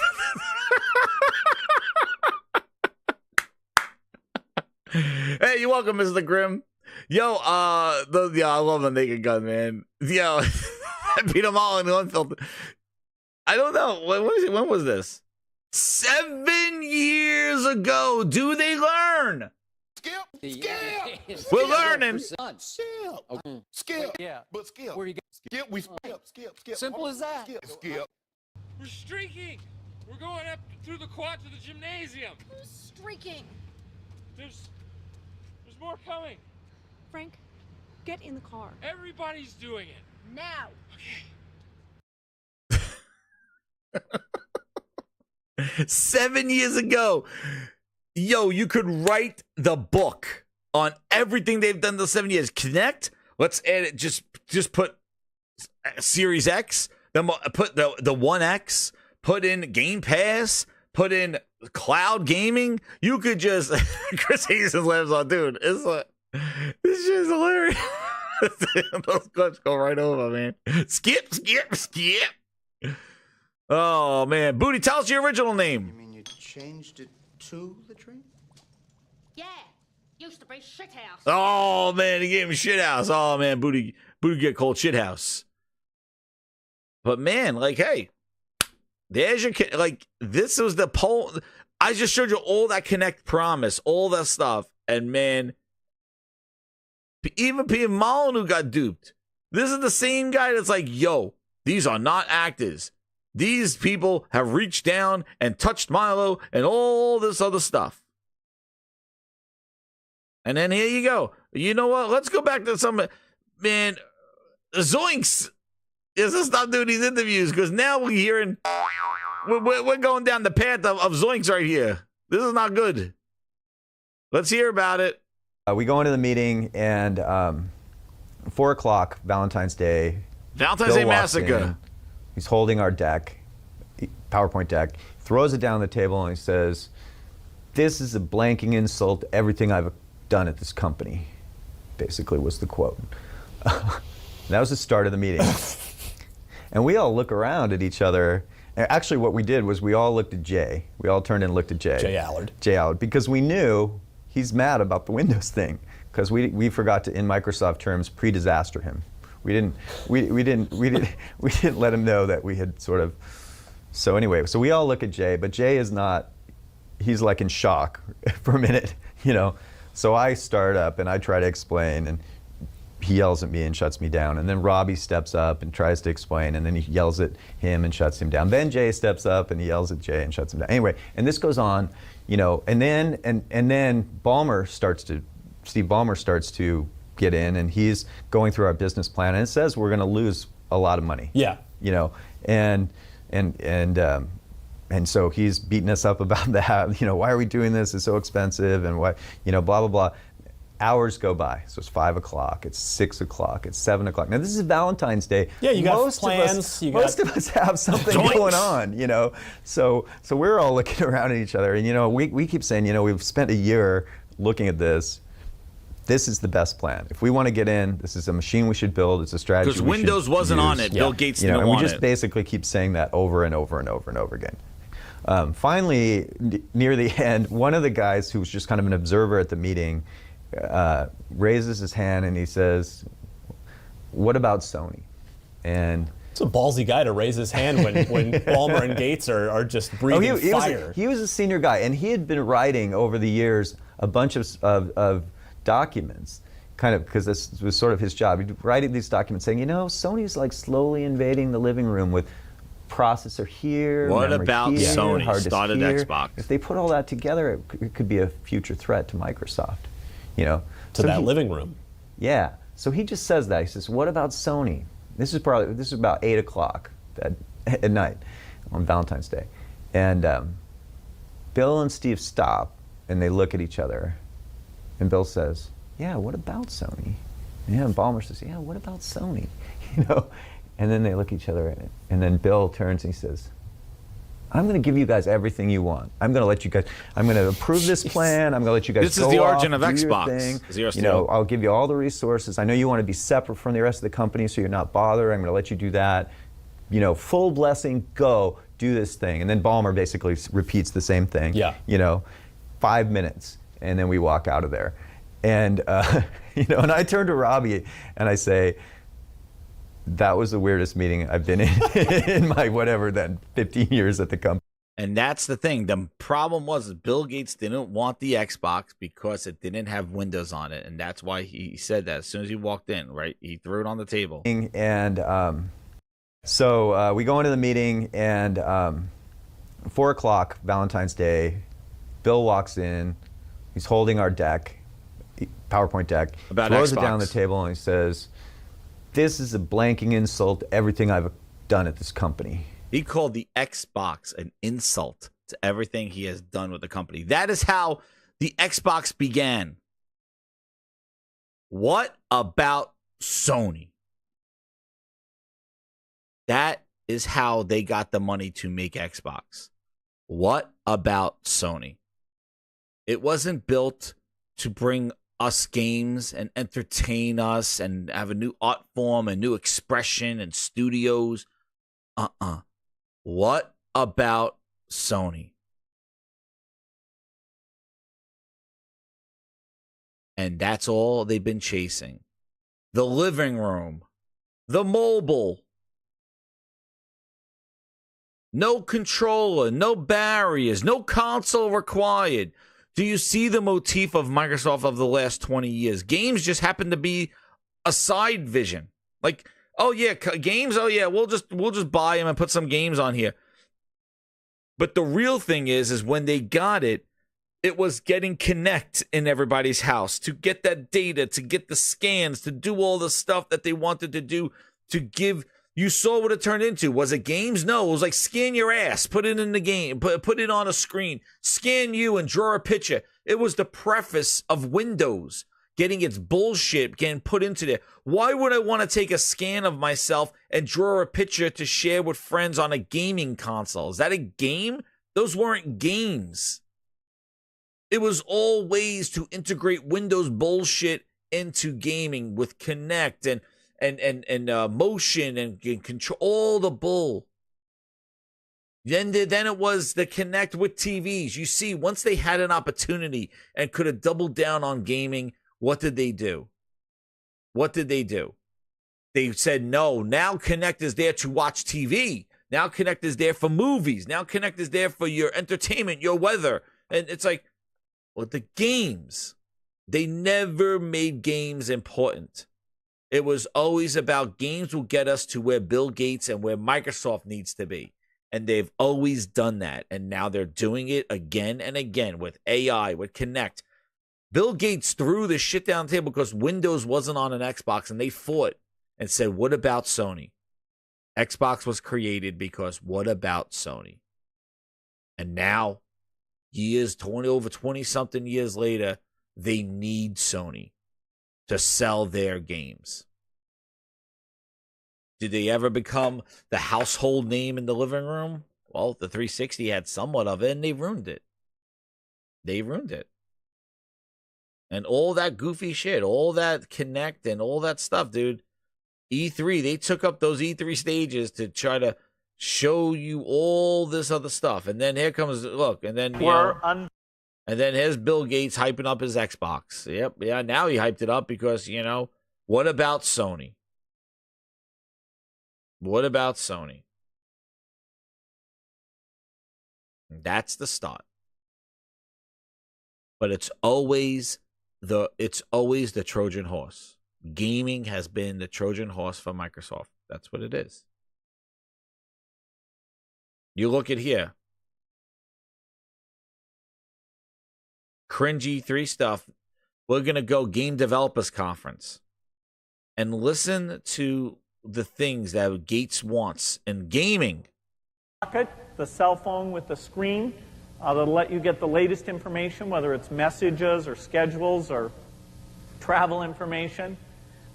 Hey, you're welcome, Mr. Grimm. Yo, I love the Naked Gun, man. Yo, Peter Molyneux unfiltered. I don't know. When was this? 7 years ago. Do they learn? Skip. We're learning. Skip. Yeah. But Skip. Where you go? Skip. We skip. Simple as that. Skip. We're streaking. We're going up through the quad to the gymnasium. Who's streaking? There's more coming. Frank, get in the car. Everybody's doing it. Now. Okay. 7 years ago. Yo, you could write the book on everything they've done the 7 years. Connect. Let's add it. Just put Series X. Then put the 1X. Put in Game Pass. Put in cloud gaming. You could just Chris Hayes laughs on, dude. It's like this shit is hilarious. Those clips go right over, man. Skip. Oh man, Booty, tell us your original name. You mean you changed it to the tree? Yeah, used to be shithouse. Oh man, he gave him shithouse. Oh man, Booty get called shithouse. But man, like, hey, there's your this was the poll. I just showed you all that Connect promise, all that stuff, and man, even Peter Molyneux got duped. This is the same guy that's like, yo, these are not actors. These people have reached down and touched Milo and all this other stuff. And then here you go. You know what? Let's go back to some, man, Zoinks is to stop doing these interviews because now we're hearing, we're going down the path of Zoinks right here. This is not good. Let's hear about it. We go into the meeting and 4 o'clock, Valentine's Day. Valentine's Day Massacre. He's holding our deck, PowerPoint deck, throws it down on the table and he says, "This is a blanking insult to everything I've done at this company," basically was the quote. That was the start of the meeting. And we all look around at each other. And actually what we did was we all looked at Jay. We all turned and looked at Jay. Jay Allard. Jay Allard, because we knew he's mad about the Windows thing. Because we forgot to, in Microsoft terms, pre-disaster him. We didn't let him know that we had sort of. So anyway, so we all look at Jay, but Jay is not. He's like in shock for a minute, you know. So I start up and I try to explain, and he yells at me and shuts me down. And then Robbie steps up and tries to explain, and then he yells at him and shuts him down. Then Jay steps up and he yells at Jay and shuts him down. Anyway, and this goes on, you know. And then Steve Ballmer starts to get in, and he's going through our business plan, and it says we're going to lose a lot of money. Yeah. You know, and so he's beating us up about that. You know, why are we doing this? It's so expensive, and why, you know, blah blah blah. Hours go by. So it's 5 o'clock. It's 6 o'clock. It's 7 o'clock. Now this is Valentine's Day. Yeah, you got most plans. Most of us have something going on. You know, so we're all looking around at each other, and you know, we keep saying, you know, we've spent a year looking at this. This is the best plan. If we want to get in, this is a machine we should build. It's a strategy. Because Windows wasn't on it. Bill Gates didn't want it. And we just basically keep saying that over and over and over and over again. Finally, near the end, one of the guys who was just kind of an observer at the meeting raises his hand and he says, "What about Sony?" And it's a ballsy guy to raise his hand when Ballmer and Gates are just breathing fire. He was a senior guy, and he had been writing over the years a bunch of documents, kind of, because this was sort of his job. He'd writing these documents saying, you know, Sony's like slowly invading the living room with processor here. What memory about here, Sony? hard disk Started here. Xbox. If they put all that together, it could be a future threat to Microsoft. You know, to that living room. Yeah. So he just says that. He says, "What about Sony?" This is about 8 o'clock at night on Valentine's Day, and Bill and Steve stop and they look at each other, and Bill says, "Yeah, what about Sony?" Yeah, and Ballmer says, "Yeah, what about Sony?" You know, and then they look at each other, and then Bill turns and he says, "I'm going to give you guys everything you want. I'm going to let you guys. I'm going to approve this plan. I'm going to let you guys. This go is the off, origin of do your Xbox. thing. You know, I'll give you all the resources. I know you want to be separate from the rest of the company, so you're not bothered. I'm going to let you do that. You know, full blessing. Go do this thing." And then Ballmer basically repeats the same thing. Yeah. You know, 5 minutes, and then we walk out of there, and you know, and I turn to Robbie and I say, "That was the weirdest meeting I've been in my 15 years at the company." And that's the thing. The problem was Bill Gates didn't want the Xbox because it didn't have Windows on it. And that's why he said that as soon as he walked in, right? He threw it on the table. And so we go into the meeting, and 4 o'clock, Valentine's Day, Bill walks in. He's holding our deck, PowerPoint deck, throws it down on the table, and he says, "This is a blanking insult to everything I've done at this company." He called the Xbox an insult to everything he has done with the company. That is how the Xbox began. What about Sony? That is how they got the money to make Xbox. What about Sony? It wasn't built to bring us games and entertain us and have a new art form, a new expression and studios. What about Sony? And that's all they've been chasing. The living room, the mobile, no controller, no barriers, no console required. Do you see the motif of Microsoft of the last 20 years? Games just happen to be a side vision. Like, oh yeah, games. Oh yeah, we'll just buy them and put some games on here. But the real thing is when they got it, It was getting Kinect in everybody's house to get that data, to get the scans, to do all the stuff that they wanted to do, to give. You saw what it turned into. Was it games? No, it was like scan your ass, put it in the game, put it on a screen, scan you and draw a picture. It was the preface of Windows getting its bullshit getting put into there. Why would I want to take a scan of myself and draw a picture to share with friends on a gaming console? Is that a game? Those weren't games. It was all ways to integrate Windows bullshit into gaming with Kinect and motion and control, all the bull. Then it was the Kinect with TVs. You see, once they had an opportunity and could have doubled down on gaming, what did they do? What did they do? They said, no, now Kinect is there to watch TV. Now Kinect is there for movies. Now Kinect is there for your entertainment, your weather. And it's like, well, the games, they never made games important. It was always about games will get us to where Bill Gates and where Microsoft needs to be. And they've always done that. And now they're doing it again and again with AI, with Kinect. Bill Gates threw the shit down the table because Windows wasn't on an Xbox, and they fought and said, what about Sony? Xbox was created because what about Sony? And now, over 20-something years later, they need Sony to sell their games. Did they ever become the household name in the living room? Well, the 360 had somewhat of it, and they ruined it. They ruined it. And all that goofy shit, all that Kinect and all that stuff, dude. E3, they took up those E3 stages to try to show you all this other stuff. And then here comes, look, and then, and then here's Bill Gates hyping up his Xbox. Yep, yeah, now he hyped it up because, what about Sony? What about Sony? That's the start. But it's always the Trojan horse. Gaming has been the Trojan horse for Microsoft. That's what it is. You look at here. Cringe E3 stuff. We're going to go Game Developers Conference and listen to the things that Gates wants in gaming. The cell phone with the screen that'll let you get the latest information, whether it's messages or schedules or travel information.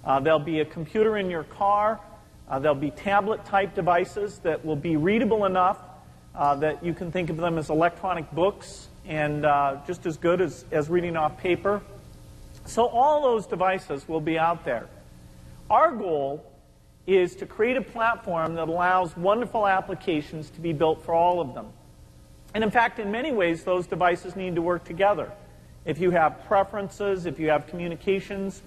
There'll be a computer in your car. There'll be tablet-type devices that will be readable enough that you can think of them as electronic books and just as good as reading off paper. So all those devices will be out there. Our goal is to create a platform that allows wonderful applications to be built for all of them. And in fact, in many ways, those devices need to work together. If you have preferences, if you have communications,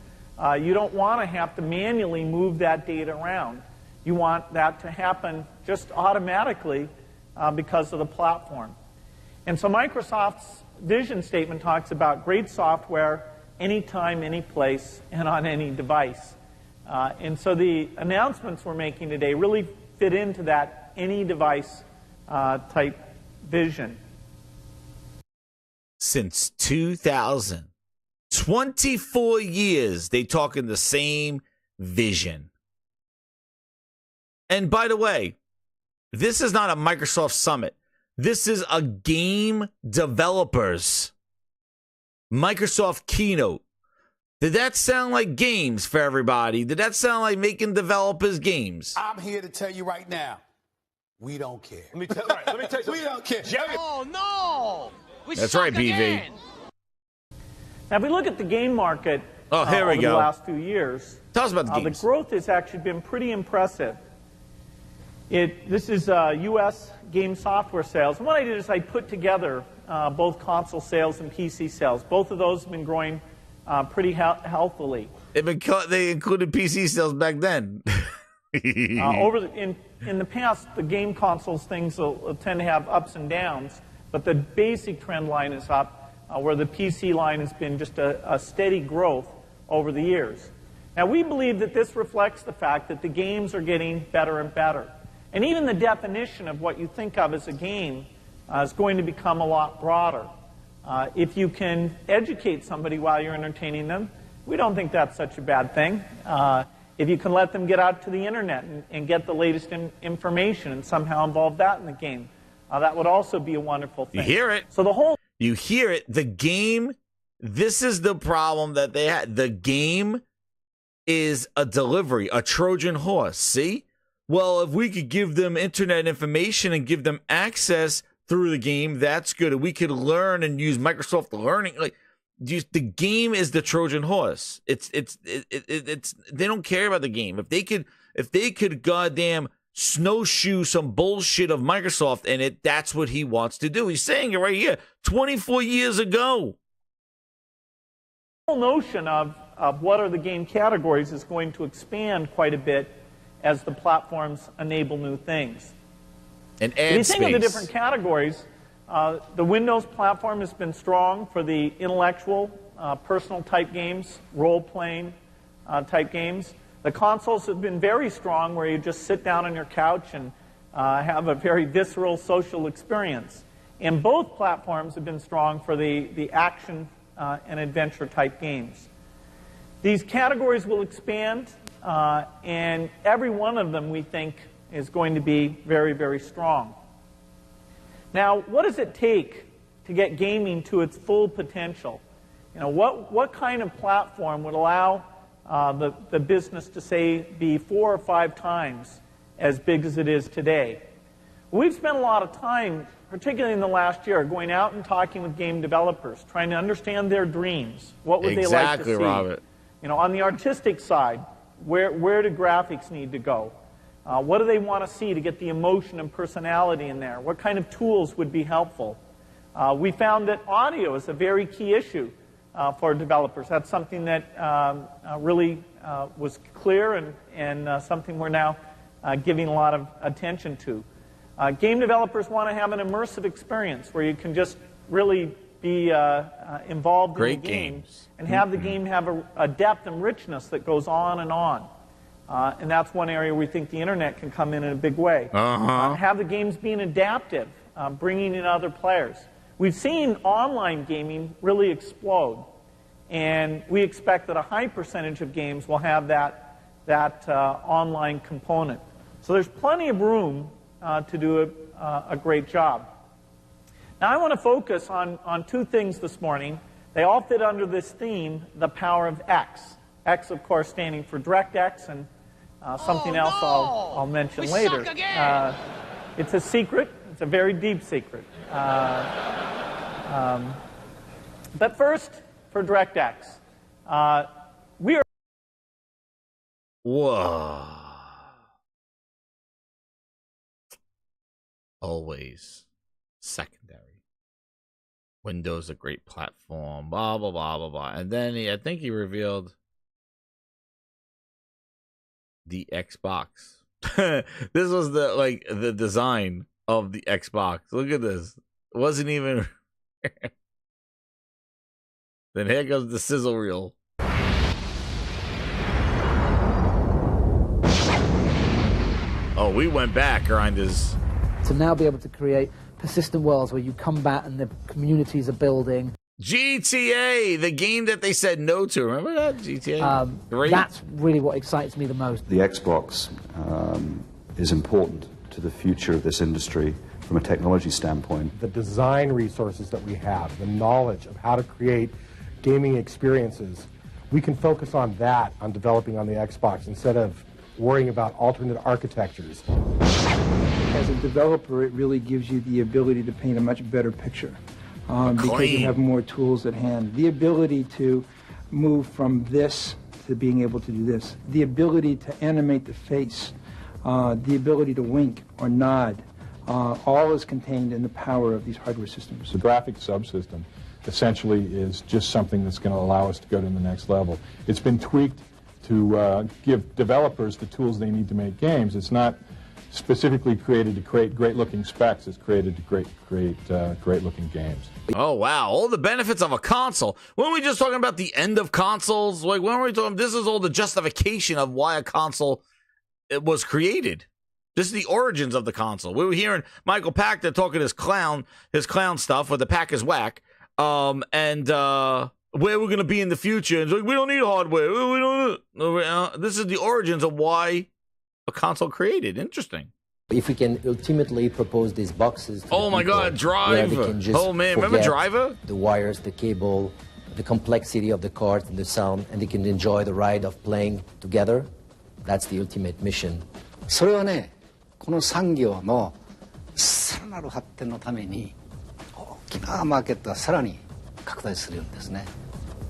you don't want to have to manually move that data around. You want that to happen just automatically because of the platform. And so Microsoft's vision statement talks about great software anytime, any place, and on any device. And so the announcements we're making today really fit into that any device type vision. Since 2000, 24 years, they talking the same vision. And by the way, this is not a Microsoft summit. This is a game developers Microsoft keynote. Did that sound like games for everybody? Did that sound like making developers games? I'm here to tell you right now, we don't care. Let me tell you we don't care. Oh, no! That's right, BV. Now, if we look at the game market here we over go. the last few years, tell us about the games. The growth has actually been pretty impressive. This is U.S. game software sales. And what I did is I put together both console sales and PC sales. Both of those have been growing pretty healthily. They included PC sales back then. In the past, the game consoles things will tend to have ups and downs, but the basic trend line is up, where the PC line has been just a steady growth over the years. Now, we believe that this reflects the fact that the games are getting better and better. And even the definition of what you think of as a game is going to become a lot broader. If you can educate somebody while you're entertaining them, we don't think that's such a bad thing. If you can let them get out to the internet and get the latest information and somehow involve that in the game, that would also be a wonderful thing. You hear it. So the whole... You hear it. The game, this is the problem that they had. The game is a delivery, a Trojan horse. See? Well, if we could give them internet information and give them access through the game, that's good. And we could learn and use Microsoft Learning. Like, the game is the Trojan horse. It's they don't care about the game. If they could goddamn snowshoe some bullshit of Microsoft and that's what he wants to do. He's saying it right here 24 years ago. The whole notion of what are the game categories is going to expand quite a bit as the platforms enable new things. And if you think of the different categories, the Windows platform has been strong for the intellectual, personal type games, role-playing type games. The consoles have been very strong where you just sit down on your couch and have a very visceral social experience. And both platforms have been strong for the action and adventure type games. These categories will expand, and every one of them, we think, is going to be very, very strong. Now, what does it take to get gaming to its full potential? You know, what kind of platform would allow the business to, say, be 4 or 5 times as big as it is today? We've spent a lot of time, particularly in the last year, going out and talking with game developers, trying to understand their dreams. What would they like to see? Robert. You know, on the artistic side, where do graphics need to go? What do they want to see to get the emotion and personality in there? What kind of tools would be helpful? We found that audio is a very key issue for developers. That's something that really was clear and something we're now giving a lot of attention to. Game developers want to have an immersive experience where you can just really be involved in the game and have the game have a depth and richness that goes on and on. And that's one area we think the internet can come in a big way. Have the games being adaptive, bringing in other players. We've seen online gaming really explode, and we expect that a high percentage of games will have that online component. So there's plenty of room to do a great job. Now I want to focus on 2 things this morning. They all fit under this theme, the power of X. X, of course, standing for DirectX, and something else I'll mention later. It's a secret. It's a very deep secret. But first, for DirectX, we are... Whoa. Always secondary. Windows a great platform, blah, blah, blah, blah, blah. And then I think he revealed the Xbox. This was the design of the Xbox. Look at this. It wasn't even... Then here goes the sizzle reel. Oh, we went back, Grinders. To now be able to create persistent worlds where you combat and the communities are building. GTA, the game that they said no to. Remember that? GTA? Great. That's really what excites me the most. The Xbox is important to the future of this industry from a technology standpoint. The design resources that we have, the knowledge of how to create gaming experiences, we can focus on that, on developing on the Xbox, instead of worrying about alternate architectures. As a developer, it really gives you the ability to paint a much better picture because you have more tools at hand. The ability to move from this to being able to do this. The ability to animate the face. The ability to wink or nod. All is contained in the power of these hardware systems. The graphics subsystem essentially is just something that's going to allow us to go to the next level. It's been tweaked to give developers the tools they need to make games. It's not specifically created to create great-looking specs. It's created to create great-looking games. Oh, wow. All the benefits of a console. Weren't we just talking about the end of consoles? Like, when were we talking? This is all the justification of why a console was created. This is the origins of the console. We were hearing Michael Pachter talking his clown stuff with the Pack is Whack. and where we're gonna be in the future. It's like we don't need hardware. We don't. This is the origins of why a console created. Interesting. If we can ultimately propose these boxes to oh my God, Driver! Oh man, remember Driver? The wires, the cable, the complexity of the cards and the sound, and they can enjoy the ride of playing together. That's the ultimate mission. それはね、この産業のさらなる発展のために大きなマーケットがさらに拡大するんですね。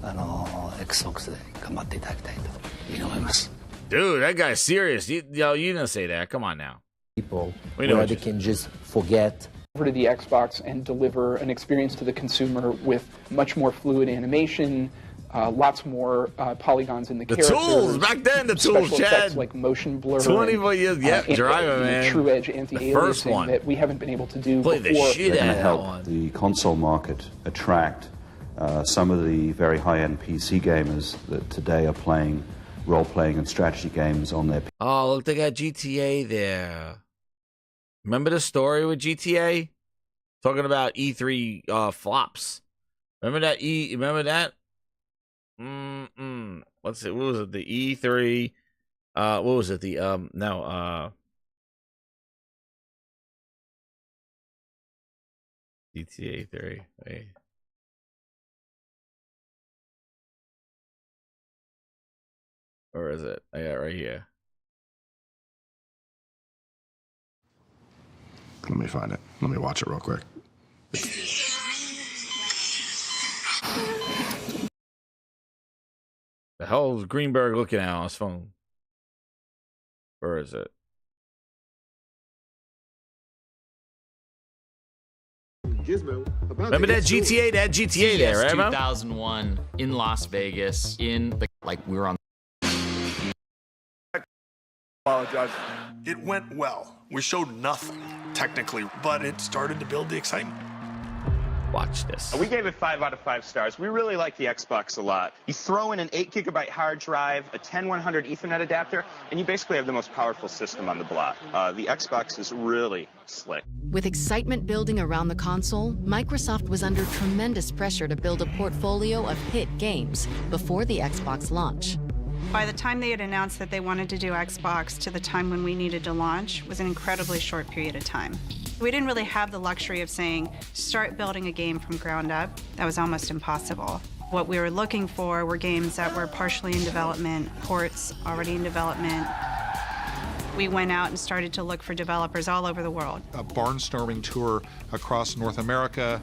Xbox で頑張っていただきたいというふうに思います。Dude, that guy's serious. You didn't say that. Come on now. People where they can just forget. Over to the Xbox and deliver an experience to the consumer with much more fluid animation, lots more polygons in the characters. The tools back then, the tools, Chad. Effects like motion blur. 24 years, yeah, Driver, man. True edge anti-aliasing that we haven't been able to do before. The shit out of that one. The console market attract some of the very high-end PC gamers that today are playing role-playing and strategy games on their. Oh, look, they got GTA there. Remember the story with GTA? Talking about E3 flops. Remember that? Remember that? What's it? What was it? The E3. What was it? The GTA 3. Wait. Where is it? I got it right here. Let me find it. Let me watch it real quick. The hell is Greenberg looking at on his phone? Where is it? Remember that GTA? That GTA there, right? 2001 in Las Vegas. We were on. Apologize. It went well. We showed nothing, technically, but it started to build the excitement. Watch this. We gave it 5 out of 5 stars. We really like the Xbox a lot. You throw in an 8GB hard drive, a 10100 Ethernet adapter, and you basically have the most powerful system on the block. The Xbox is really slick. With excitement building around the console, Microsoft was under tremendous pressure to build a portfolio of hit games before the Xbox launch. By the time they had announced that they wanted to do Xbox to the time when we needed to launch was an incredibly short period of time. We didn't really have the luxury of saying, start building a game from ground up. That was almost impossible. What we were looking for were games that were partially in development, ports already in development. We went out and started to look for developers all over the world. A barnstorming tour across North America,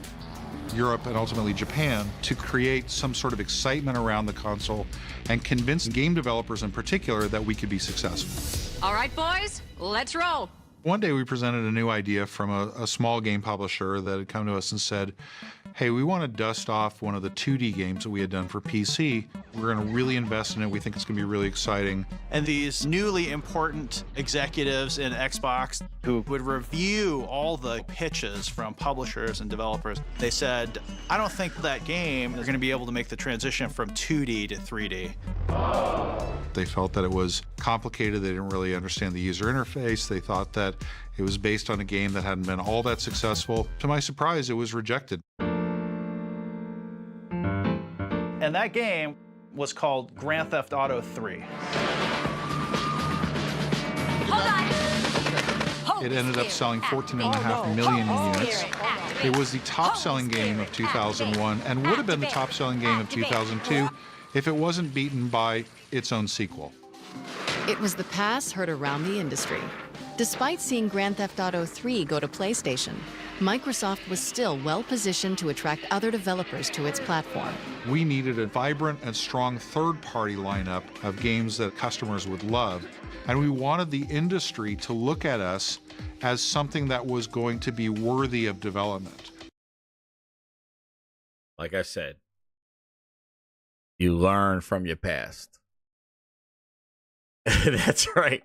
Europe, and ultimately Japan to create some sort of excitement around the console and convince game developers in particular that we could be successful. All right, boys, let's roll. One day we presented a new idea from a small game publisher that had come to us and said, hey, we want to dust off one of the 2D games that we had done for PC. We're going to really invest in it. We think it's going to be really exciting. And these newly important executives in Xbox who would review all the pitches from publishers and developers, they said, I don't think that game is going to be able to make the transition from 2D to 3D. They felt that it was complicated. They didn't really understand the user interface. They thought that it was based on a game that hadn't been all that successful. To my surprise, it was rejected. And that game was called Grand Theft Auto 3. It ended up selling 14.5 million units. It was the top-selling game of 2001 and would have been the top-selling game of 2002 if it wasn't beaten by its own sequel. It was the pass heard around the industry. Despite seeing Grand Theft Auto 3 go to PlayStation, Microsoft was still well-positioned to attract other developers to its platform. We needed a vibrant and strong third-party lineup of games that customers would love, and we wanted the industry to look at us as something that was going to be worthy of development. Like I said, you learn from your past. That's right.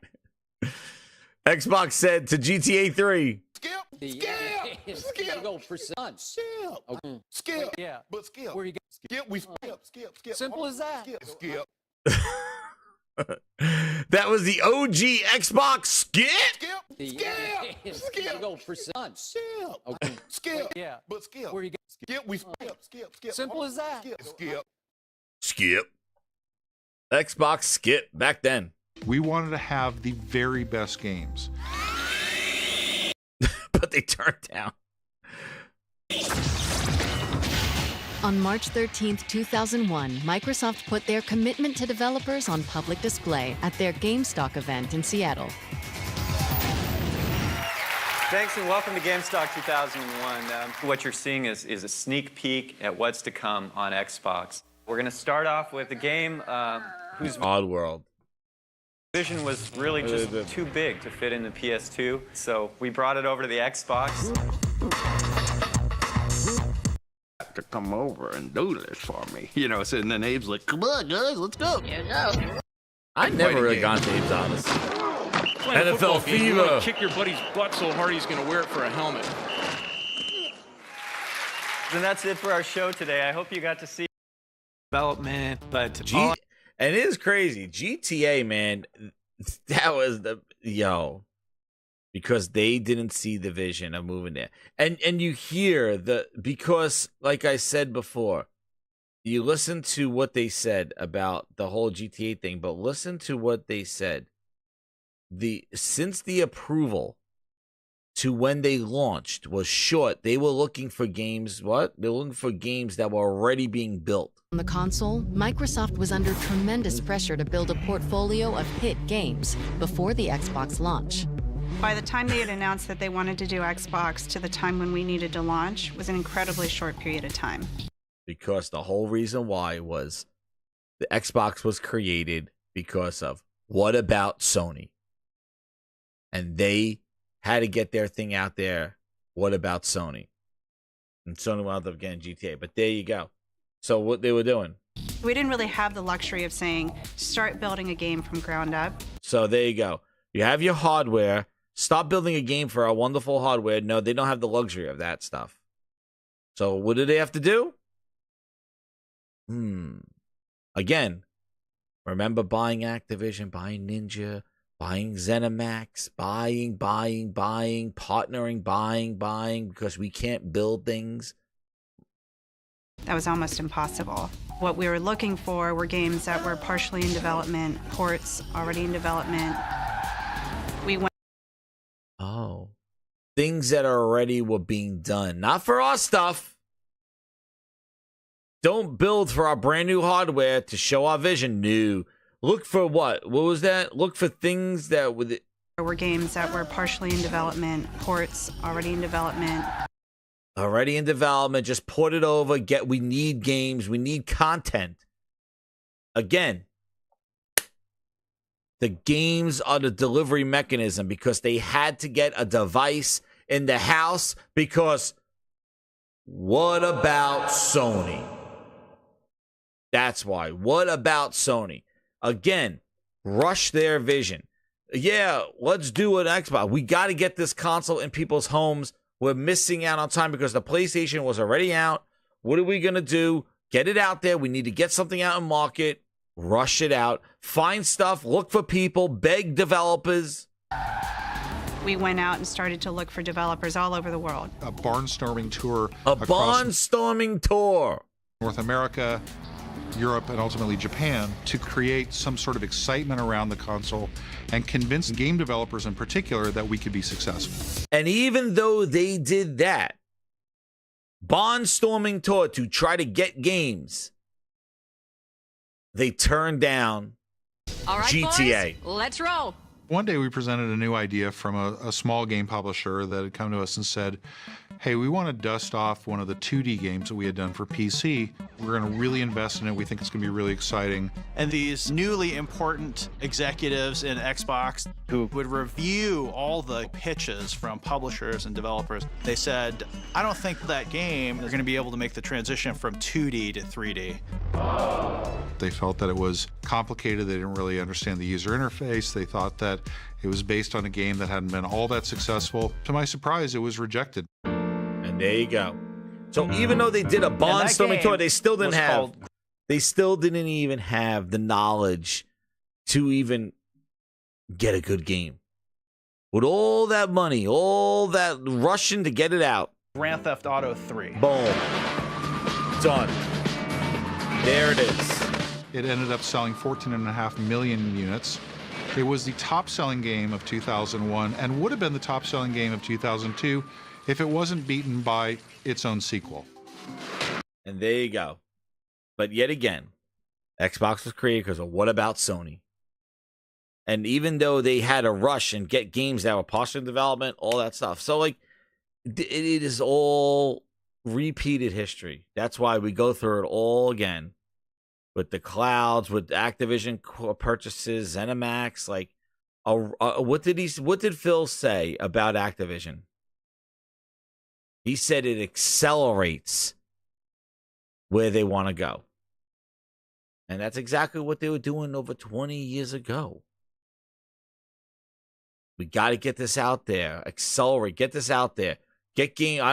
Xbox said to GTA 3. Skip. Go for sons. Skip. Yeah. But skip. Where you go? Skip. We skip. Simple as that. Skip. That was the OG Xbox skip. Skip. Go for sons. Skip. Yeah. But skip. Where you go? Skip. We skip. Simple as that. Skip. Xbox skip back then. We wanted to have the very best games. But they turned down. On March 13, 2001, Microsoft put their commitment to developers on public display at their GameStock event in Seattle. Thanks and welcome to GameStock 2001. What you're seeing is a sneak peek at what's to come on Xbox. We're going to start off with a game whose Oddworld. vision was really just too big to fit in the PS2, so we brought it over to the Xbox. To come over and do this for me. You know, so, and then Abe's like, come on, guys, let's go. I never really gone to Abe's Honest. NFL Fever. Kick your buddy's butt so hard he's going to wear it for a helmet. And that's it for our show today. I hope you got to see development, but and it is crazy. GTA, man, that was because they didn't see the vision of moving there. And you hear because like I said before, you listen to what they said about the whole GTA thing, but listen to what they said. Since the approval to when they launched was short, they were looking for games. What? They're looking for games that were already being built. On the console, Microsoft was under tremendous pressure to build a portfolio of hit games before the Xbox launch. By the time they had announced that they wanted to do Xbox to the time when we needed to launch was an incredibly short period of time. Because the whole reason why was the Xbox was created because of what about Sony? And they had to get their thing out there. What about Sony? And Sony wound up getting GTA. But there you go. So what they were doing. We didn't really have the luxury of saying, start building a game from ground up. So there you go. You have your hardware. Stop building a game for our wonderful hardware. No, they don't have the luxury of that stuff. So what do they have to do? Again, remember buying Activision, buying Ninja, buying ZeniMax, buying, partnering, buying, because we can't build things. That was almost impossible. What we were looking for were games that were partially in development, ports already in development. We went. Oh. Things that already were being done. Not for our stuff. Don't build for our brand new hardware to show our vision. No. Look for what? What was that? Look for things that were games that were partially in development, ports already in development. Already in development. Just port it over. We need games. We need content. Again, the games are the delivery mechanism because they had to get a device in the house because what about Sony? That's why. What about Sony? Again, rush their vision. Yeah, let's do an Xbox. We got to get this console in people's homes. We're missing out on time because the PlayStation was already out. What are we going to do? Get it out there. We need to get something out in market. Rush it out. Find stuff. Look for people. Beg developers. We went out and started to look for developers all over the world. A barnstorming tour. Barnstorming tour. North America, Europe, and ultimately Japan to create some sort of excitement around the console and convince game developers in particular that we could be successful. And even though they did that, barnstorming tour to try to get games, they turned down All right, GTA. Boys, let's roll. One day we presented a new idea from a small game publisher that had come to us and said, hey, we want to dust off one of the 2D games that we had done for PC. We're going to really invest in it. We think it's going to be really exciting. And these newly important executives in Xbox who would review all the pitches from publishers and developers, they said, I don't think that game they're going to be able to make the transition from 2D to 3D. They felt that it was complicated. They didn't really understand the user interface. They thought that it was based on a game that hadn't been all that successful. To my surprise, it was rejected. And there you go. So even though they did a barnstorming tour, they still didn't even have the knowledge to even get a good game. With all that money, all that rushing to get it out. Grand Theft Auto 3. Boom. Done. There it is. It ended up selling 14.5 million units. It was the top-selling game of 2001 and would have been the top-selling game of 2002 if it wasn't beaten by its own sequel. And there you go. But yet again, Xbox was created because of what about Sony? And even though they had to rush and get games that were partial development, all that stuff. So, like, it is all repeated history. That's why we go through it all again. With the clouds, with Activision purchases, ZeniMax, like, what did Phil say about Activision? He said it accelerates where they want to go. And that's exactly what they were doing over 20 years ago. We got to get this out there. Accelerate. Get this out there. Get game.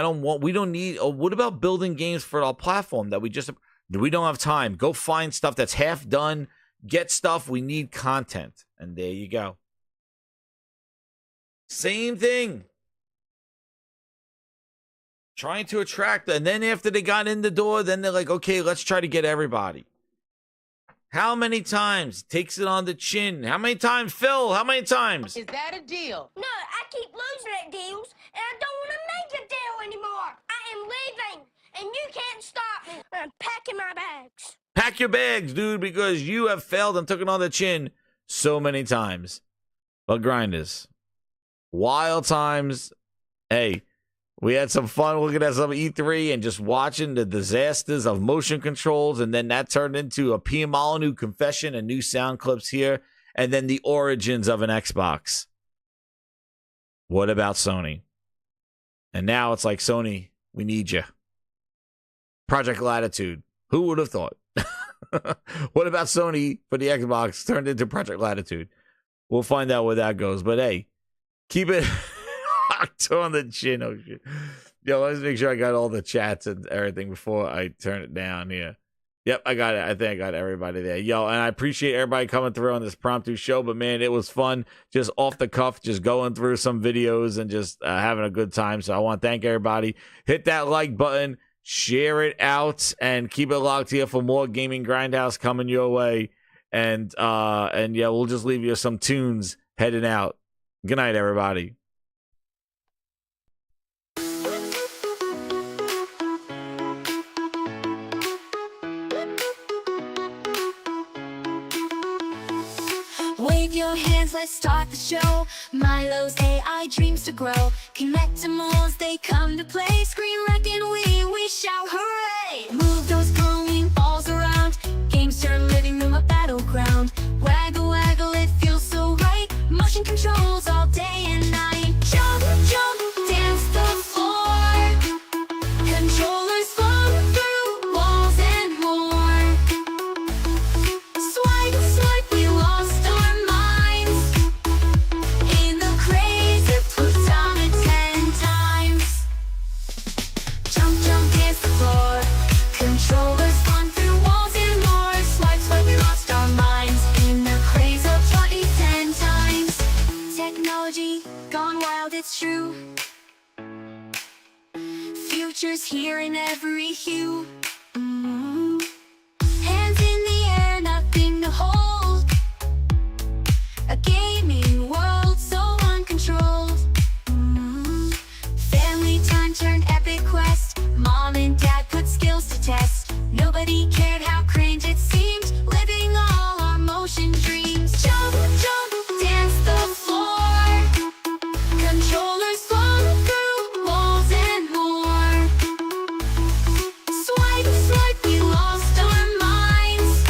We don't need. What about building games for our platform that we don't have time? Go find stuff that's half done. Get stuff. We need content. And there you go. Same thing. Trying to attract. And then after they got in the door, then they're like, okay, let's try to get everybody. How many times? Takes it on the chin. How many times, Phil? How many times? Is that a deal? No, I keep losing at deals, and I don't want to make a deal anymore. I am leaving, and you can't stop me. I'm packing my bags. Pack your bags, dude, because you have failed and took it on the chin so many times. But grinders, wild times. Hey, we had some fun looking at some E3 and just watching the disasters of motion controls, and then that turned into a P. Molyneux confession and new sound clips here, and then the origins of an Xbox. What about Sony? And now it's like, Sony, we need you. Project Latitude. Who would have thought? What about Sony for the Xbox turned into Project Latitude? We'll find out where that goes. But hey, keep it locked on the chin. Oh shit. Yo, let's make sure I got all the chats and everything before I turn it down here. Yep, I got it. I think I got everybody there. Yo, and I appreciate everybody coming through on this promptu show, but man, it was fun. Just off the cuff, just going through some videos and just having a good time. So I want to thank everybody. Hit that like button, share it out, and keep it locked here for more Gaming Grindhouse coming your way. And yeah, we'll just leave you some tunes heading out. Good night, everybody. Wave your hands, let's start the show. Milo's AI dreams to grow. Connect them all as they come to play. Screen wreck and we shout hooray. Move those glowing balls around. Games turn living room a battleground. Waggle, waggle, it feels so right. Motion controls all day and night. Jump, jump, dance the floor. Controllers flow through walls and more. Swipe, swipe, we lost our minds in the craze of Plutonic 10 times. Jump, jump, dance the floor. Controllers fun through walls and more. Swipe, swipe, we lost our minds in the craze of 10 times. Technology gone wild, it's true. Future's here in every hue. Hands in the air, nothing to hold. A gaming world so uncontrolled. Family time turned epic quest. Mom and dad put skills to test. Nobody cared how cringe it seemed. Living all our motion dreams. Jump, jump, dance the floor. Controllers flow through walls and more. Swipe, swipe, we lost our minds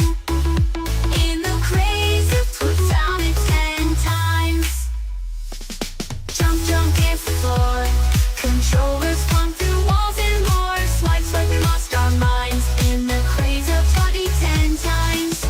in the craze of Plutonic 10 times. Jump, jump, dance the floor. Controllers flung through walls and more. Swipe, swipe, we lost our minds in the craze of 10 times.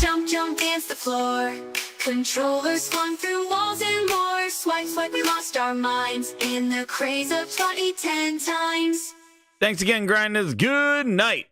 Jump, jump, dance the floor. Controllers flung through walls and more. Swipe, swipe, we lost our minds in the craze of 10 times. Thanks again, grinders. Good night.